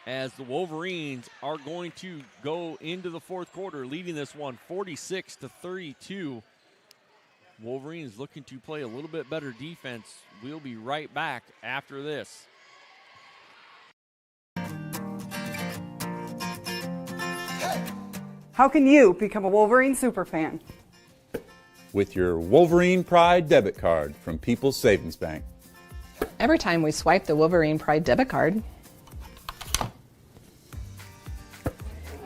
as the Wolverines are going to go into the 4th quarter, leading this one 46-32. Wolverines looking to play a little bit better defense. We'll be right back after this. How can you become a Wolverine superfan? With your Wolverine Pride debit card from People's Savings Bank. Every time we swipe the Wolverine Pride debit card,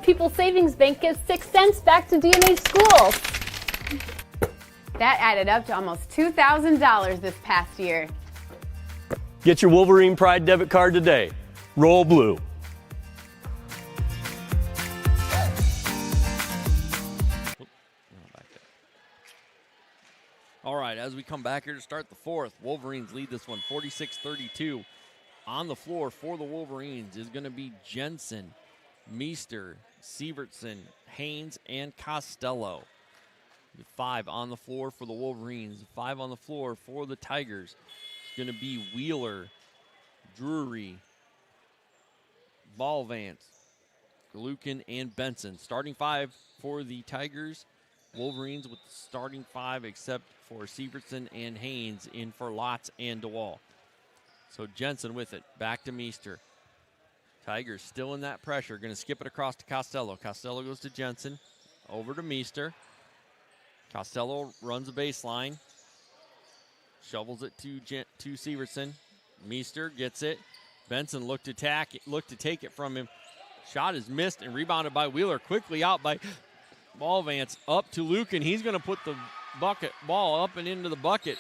People's Savings Bank gives 6 cents back to D&H schools. That added up to almost $2,000 this past year. Get your Wolverine Pride debit card today. Roll blue. All right, as we come back here to start the 4th, Wolverines lead this one 46-32. On the floor for the Wolverines is going to be Jensen, Meester, Sievertson, Haynes, and Costello. 5 on the floor for the Wolverines. 5 on the floor for the Tigers. It's going to be Wheeler, Drury, Ballvance, Lucan, and Benson. Starting 5 for the Tigers. Wolverines with the starting 5 except for Sievertson and Haynes in for Lotz and DeWall. So Jensen with it. Back to Meester. Tigers still in that pressure. Going to skip it across to Costello. Costello goes to Jensen. Over to Meester. Costello runs a baseline. Shovels it to Sievertson. Meester gets it. Benson looked to take it from him. Shot is missed and rebounded by Wheeler. Quickly out by Ballvance. Up to Lucan. He's going to put the ball up and into the bucket.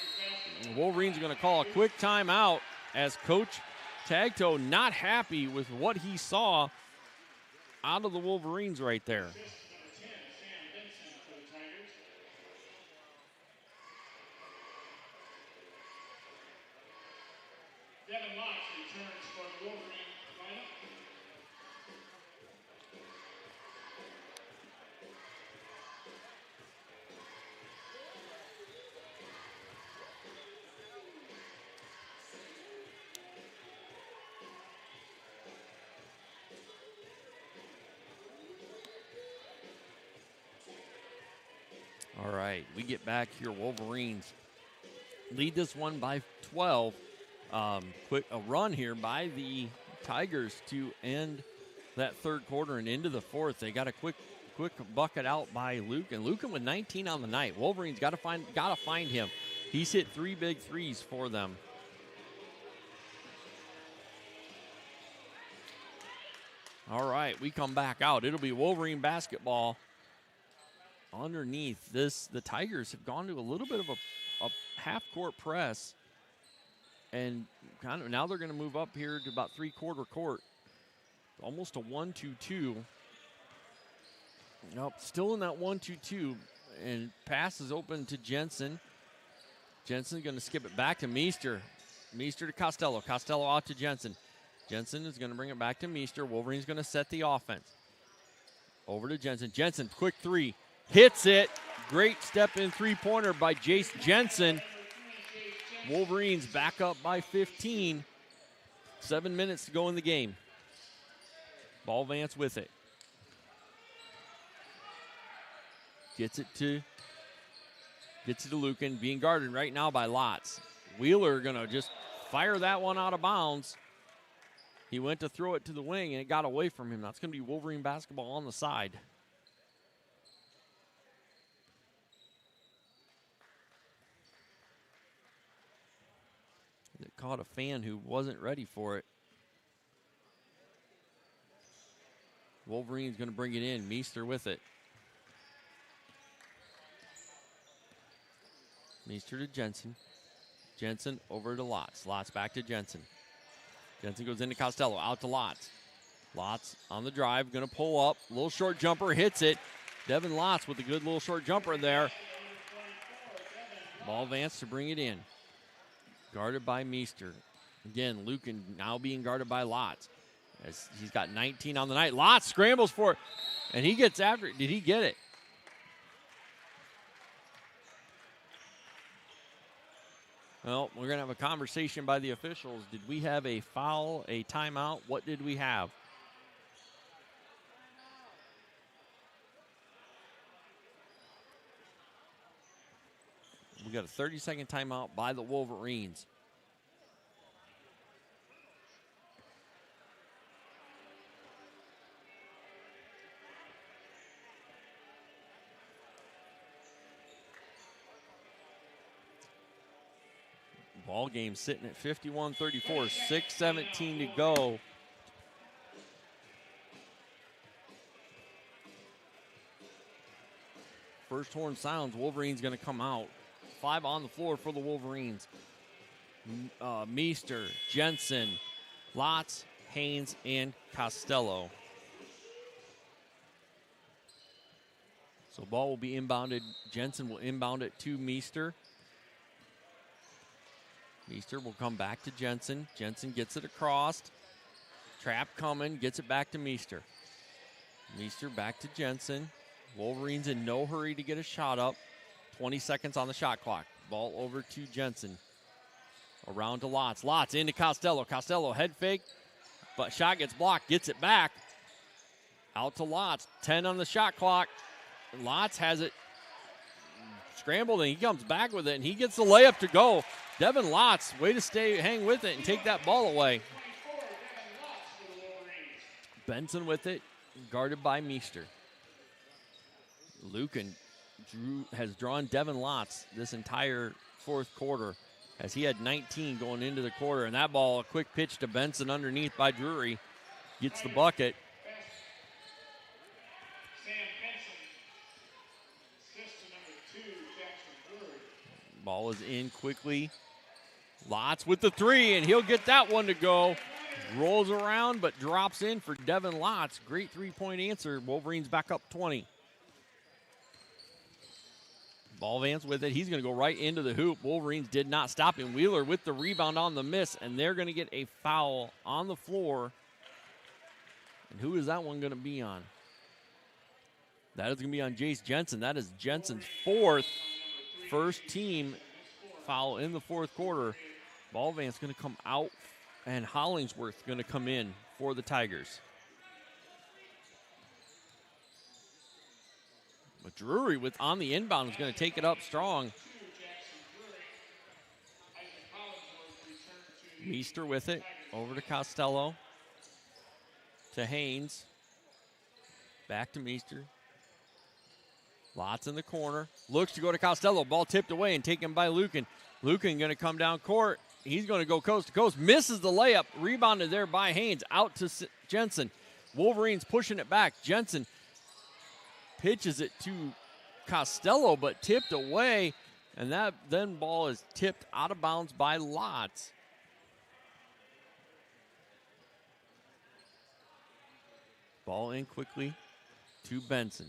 Wolverines are going to call a quick timeout as Coach Tagto not happy with what he saw out of the Wolverines right there. Devin Lotz returns for the Wolverine lineup. All right, we get back here. Wolverines lead this one by 12. A run here by the Tigers to end that 3rd quarter and into the 4th. They got a quick bucket out by Lucan. Lucan with 19 on the night. Wolverines got to find him. He's hit 3 big threes for them. All right, we come back out. It'll be Wolverine basketball. Underneath this, the Tigers have gone to a little bit of a half-court press. And kind of now they're going to move up here to about 3/4 court. Almost a 1-2-2. Nope, still in that 1-2-2. And pass is open to Jensen. Jensen's going to skip it back to Meester. Meester to Costello. Costello out to Jensen. Jensen is going to bring it back to Meester. Wolverine's going to set the offense. Over to Jensen. Jensen, quick 3. Hits it. Great step-in three-pointer by Jace Jensen. Wolverines back up by 15. 7 minutes to go in the game. Ballvance with it. Gets it to Lucan. Being guarded right now by Lotz. Wheeler going to just fire that one out of bounds. He went to throw it to the wing, and it got away from him. That's going to be Wolverine basketball on the side. It caught a fan who wasn't ready for it. Wolverine's going to bring it in. Meester with it. Meester to Jensen. Jensen over to Lotz. Lotz back to Jensen. Jensen goes into Costello, out to Lotz. Lotz on the drive, going to pull up. Little short jumper, hits it. Devin Lotz with a good little short jumper there. Ball advance to bring it in. Guarded by Meester. Again, Lucan now being guarded by Lotz. As he's got 19 on the night. Lotz scrambles for it, and he gets after it. Did he get it? Well, we're going to have a conversation by the officials. Did we have a foul, a timeout? What did we have? We got a 30-second timeout by the Wolverines. Ball game sitting at 51-34, 6:17 to go. First horn sounds, Wolverines going to come out. 5 on the floor for the Wolverines. Meester, Jensen, Lotz, Haynes, and Costello. So ball will be inbounded. Jensen will inbound it to Meester. Meester will come back to Jensen. Jensen gets it across. Trap coming, gets it back to Meester. Meester back to Jensen. Wolverines in no hurry to get a shot up. 20 seconds on the shot clock. Ball over to Jensen. Around to Lotz. Lotz into Costello. Costello head fake, but shot gets blocked. Gets it back. Out to Lotz. 10 on the shot clock. Lotz has it scrambled, and he comes back with it, and he gets the layup to go. Devin Lotz, way to hang with it and take that ball away. Benson with it, guarded by Meester. Lucan has drawn Devin Lotz this entire fourth quarter, as he had 19 going into the quarter. And that ball, a quick pitch to Benson underneath by Drury, gets the bucket. Ball is in quickly. Lotz with the three, and he'll get that one to go. Rolls around, but drops in for Devin Lotz. Great three-point answer. Wolverines back up 20. Ball Vance with it. He's going to go right into the hoop. Wolverines did not stop him. Wheeler with the rebound on the miss, and they're going to get a foul on the floor. And who is that one going to be on? That is going to be on Jace Jensen. That is Jensen's first team foul in the fourth quarter. Ball Vance going to come out, and Hollingsworth going to come in for the Tigers. But Drury on the inbound is going to take it up strong. Meester with it, over to Costello, to Haynes, back to Meester. Lotz in the corner, looks to go to Costello, ball tipped away and taken by Lucan. Lucan going to come down court. He's going to go coast to coast, misses the layup, rebounded there by Haynes, out to Jensen. Wolverines pushing it back. Jensen pitches it to Costello, but tipped away, and that then ball is tipped out of bounds by Lotz. Ball in quickly to Benson.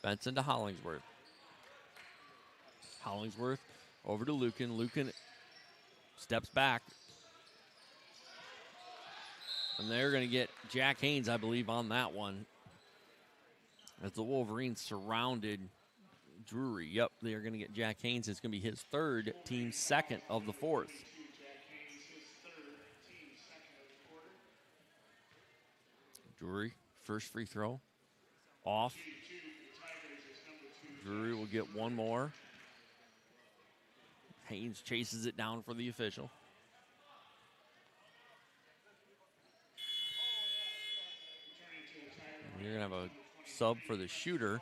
Benson to Hollingsworth. Hollingsworth over to Lucan. Lucan steps back. And they're going to get Jack Haynes, I believe, on that one. As the Wolverines surrounded Drury. Yep, they are going to get Jack Haynes. It's going to be his third, team second of the fourth. Drury, first free throw. Off. Drury will get one more. Haynes chases it down for the official. You're going to have a sub for the shooter.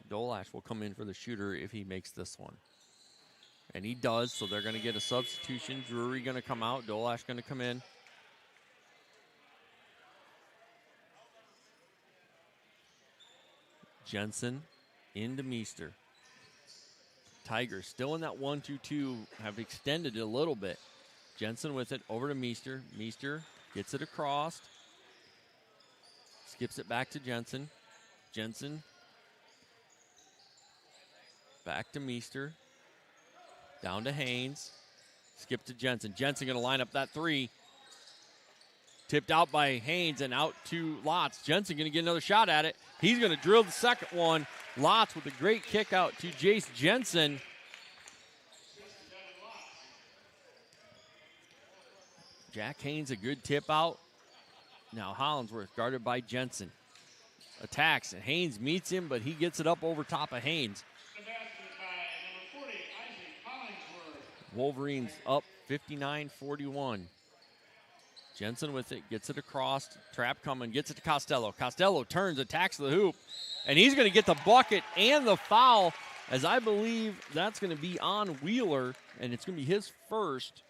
Dolash will come in for the shooter if he makes this one. And he does, so they're going to get a substitution. Drury going to come out. Dolash going to come in. Jensen into Meester. Tigers still in that 1-2-2, have extended it a little bit. Jensen with it over to Meester. Meester gets it across. Skips it back to Jensen. Jensen back to Meester. Down to Haynes. Skip to Jensen. Jensen going to line up that three. Tipped out by Haynes and out to Lotz. Jensen going to get another shot at it. He's going to drill the second one. Lotz with a great kick out to Jace Jensen. Jack Haynes, a good tip out. Now Hollinsworth guarded by Jensen. Attacks, and Haynes meets him, but he gets it up over top of Haynes. The basket by number 40, Isaac Hollingsworth. Wolverines up 59-41. Jensen with it, gets it across. Trap coming, gets it to Costello. Costello turns, attacks the hoop, and he's going to get the bucket and the foul, as I believe that's going to be on Wheeler, and it's going to be his first.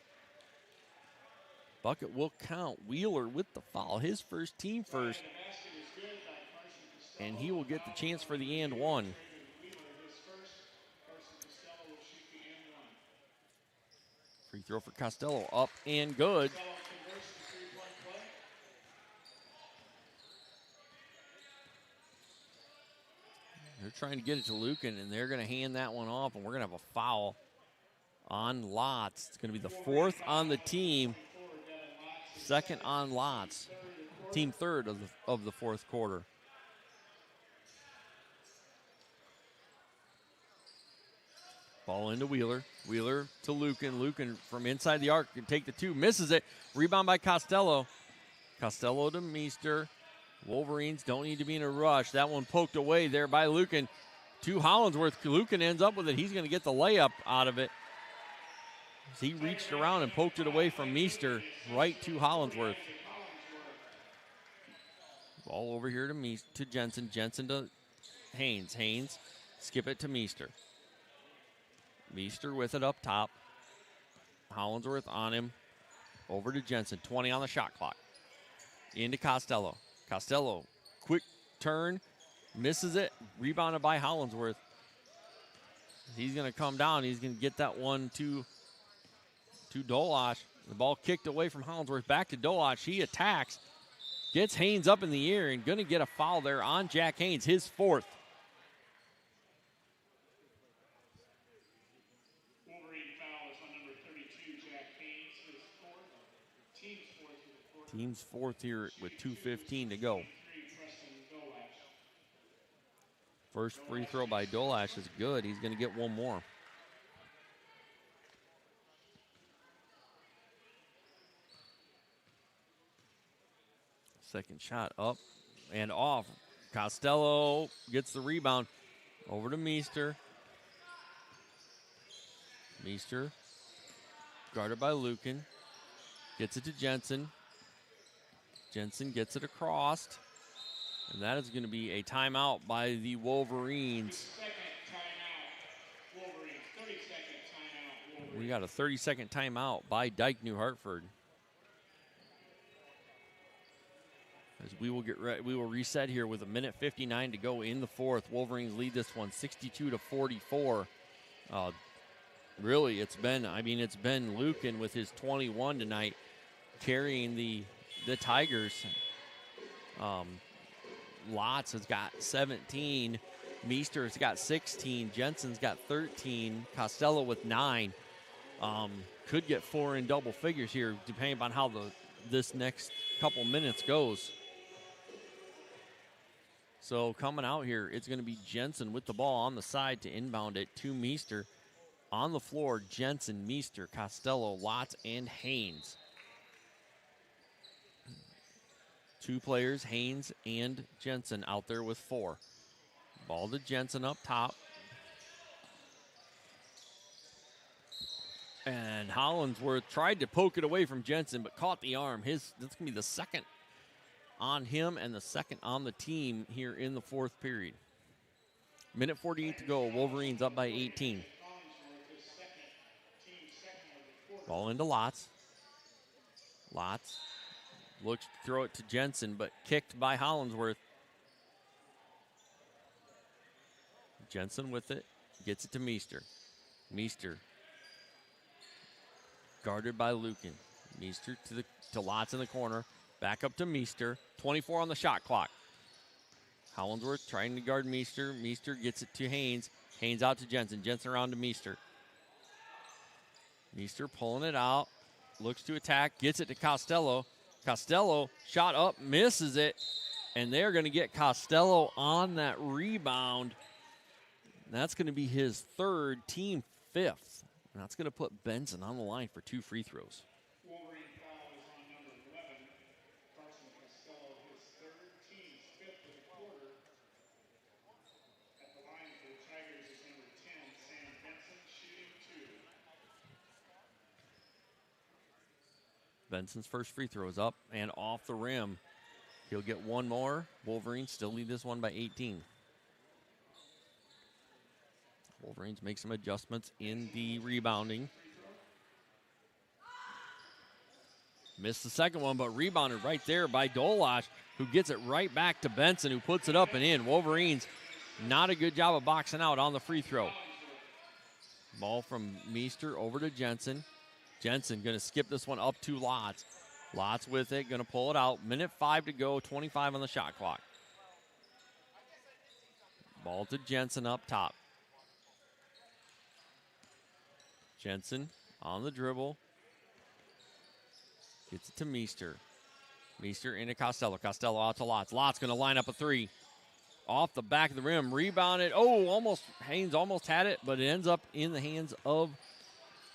Bucket will count. Wheeler with the foul, his first, team first. And he will get the chance for the and one. Free throw for Costello, up and good. They're trying to get it to Lucan, and they're going to hand that one off, and we're going to have a foul on Lotz. It's going to be the fourth on the team, second on Lotz. Team third of the fourth quarter. Ball into Wheeler. Wheeler to Lucan. Lucan from inside the arc can take the two. Misses it. Rebound by Costello. Costello to Meester. Wolverines don't need to be in a rush. That one poked away there by Lucan. To Hollinsworth. Lucan ends up with it. He's going to get the layup out of it. He reached around and poked it away from Meester right to Hollinsworth. Ball over here to Jensen. Jensen to Haynes. Haynes, skip it to Meester. Meester with it up top. Hollinsworth on him. Over to Jensen. 20 on the shot clock. Into Costello. Costello, quick turn. Misses it. Rebounded by Hollinsworth. He's going to come down. He's going to get that one to Dolash. The ball kicked away from Hollinsworth. Back to Dolash. He attacks. Gets Haynes up in the air and going to get a foul there on Jack Haynes, his fourth. Team's fourth here with 2:15 to go. First free throw by Dolash is good. He's going to get one more. Second shot up and off. Costello gets the rebound. Over to Meester. Meester guarded by Lucan. Gets it to Jensen. Jensen gets it across. And that is going to be a timeout by the Wolverines. We got a 30-second timeout by Dike-New Hartford. As we will we will reset here with 1:59 to go in the fourth. Wolverines lead this one 62-44. Really, it's been Lucan with his 21 tonight carrying the Tigers. Lotz has got 17. Meester has got 16. Jensen's got 13. Costello with 9. Could get 4 in double figures here, depending on how this next couple minutes goes. So coming out here, it's going to be Jensen with the ball on the side to inbound it to Meester. On the floor, Jensen, Meester, Costello, Lotz, and Haynes. Two players, Haynes and Jensen, out there with 4. Ball to Jensen up top. And Hollinsworth tried to poke it away from Jensen, but caught the arm. That's going to be the second on him and the second on the team here in the fourth period. 1:48 to go. Wolverines up by 18. Ball into Lotz. Lotz looks to throw it to Jensen, but kicked by Hollinsworth. Jensen with it. Gets it to Meester. Meester Guarded by Lucan. Meester to Lotz in the corner. Back up to Meester. 24 on the shot clock. Hollinsworth trying to guard Meester. Meester gets it to Haynes. Haynes out to Jensen. Jensen around to Meester. Meester pulling it out. Looks to attack. Gets it to Costello. Costello shot up. Misses it. And they're going to get Costello on that rebound. That's going to be his third, team fifth. And that's going to put Benson on the line for 2 free throws. Wolverine foul is on number 11. Carson Costello, his third, team's fifth of the quarter. At the line for the Tigers is number 10, Sam Benson, shooting 2. Benson's first free throw is up and off the rim. He'll get one more. Wolverines still lead this one by 18. Wolverines make some adjustments in the rebounding. Missed the second one, but rebounded right there by Dolash, who gets it right back to Benson, who puts it up and in. Wolverines, not a good job of boxing out on the free throw. Ball from Meester over to Jensen. Jensen going to skip this one up to Lotz. Lotz with it, going to pull it out. Minute 5 to go, 25 on the shot clock. Ball to Jensen up top. Jensen on the dribble. Gets it to Meester. Meester into Costello. Costello out to Lotz. Lotz going to line up a 3. Off the back of the rim. Rebounded. Oh, Haynes almost had it, but it ends up in the hands of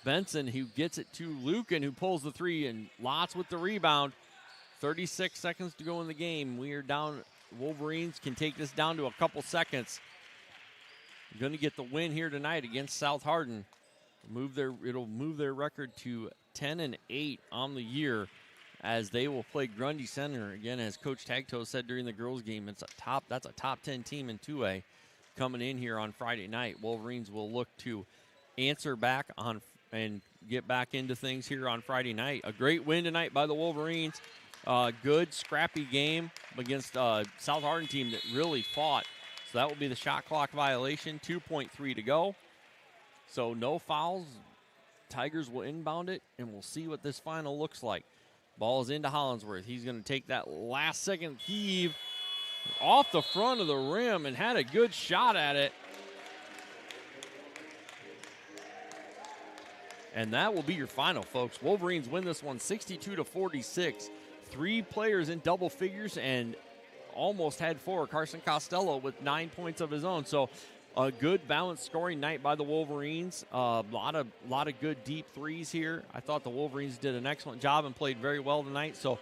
Benson, who gets it to Lucan, who pulls the 3, and Lotz with the rebound. 36 seconds to go in the game. We are down. Wolverines can take this down to a couple seconds. Going to get the win here tonight against South Hardin. It'll move their record to 10-8 on the year, as they will play Grundy Center again. As Coach Tagtoe said during the girls' game, that's a top 10 team in 2A coming in here on Friday night. Wolverines will look to answer back on and get back into things here on Friday night. A great win tonight by the Wolverines. Good scrappy game against South Hardin team that really fought. So that will be the shot clock violation. 2.3 to go. So no fouls. Tigers will inbound it, and we'll see what this final looks like. Ball is into Hollinsworth. He's going to take that last second heave off the front of the rim and had a good shot at it. And that will be your final, folks. Wolverines win this one 62-46. 3 players in double figures and almost had 4. Carson Costello with 9 points of his own. So a good balanced scoring night by the Wolverines. A lot of good deep threes here. I thought the Wolverines did an excellent job and played very well tonight. So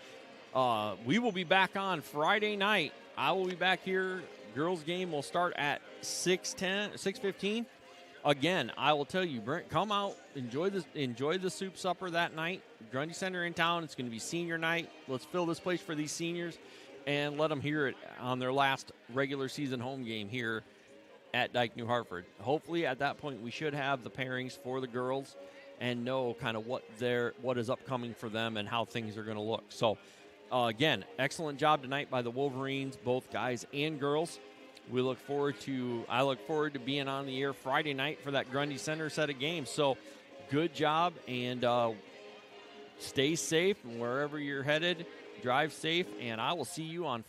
we will be back on Friday night. I will be back here. Girls game will start at 6:15. Again, I will tell you, Brent, come out, enjoy the soup supper that night. Grundy Center in town. It's going to be senior night. Let's fill this place for these seniors and let them hear it on their last regular season home game here at Dike-New Hartford. Hopefully at that point we should have the pairings for the girls and know kind of what is upcoming for them and how things are going to look. So again, excellent job tonight by the Wolverines, both guys and girls. I look forward to being on the air Friday night for that Grundy Center set of games. So good job, and stay safe wherever you're headed. Drive safe, and I will see you on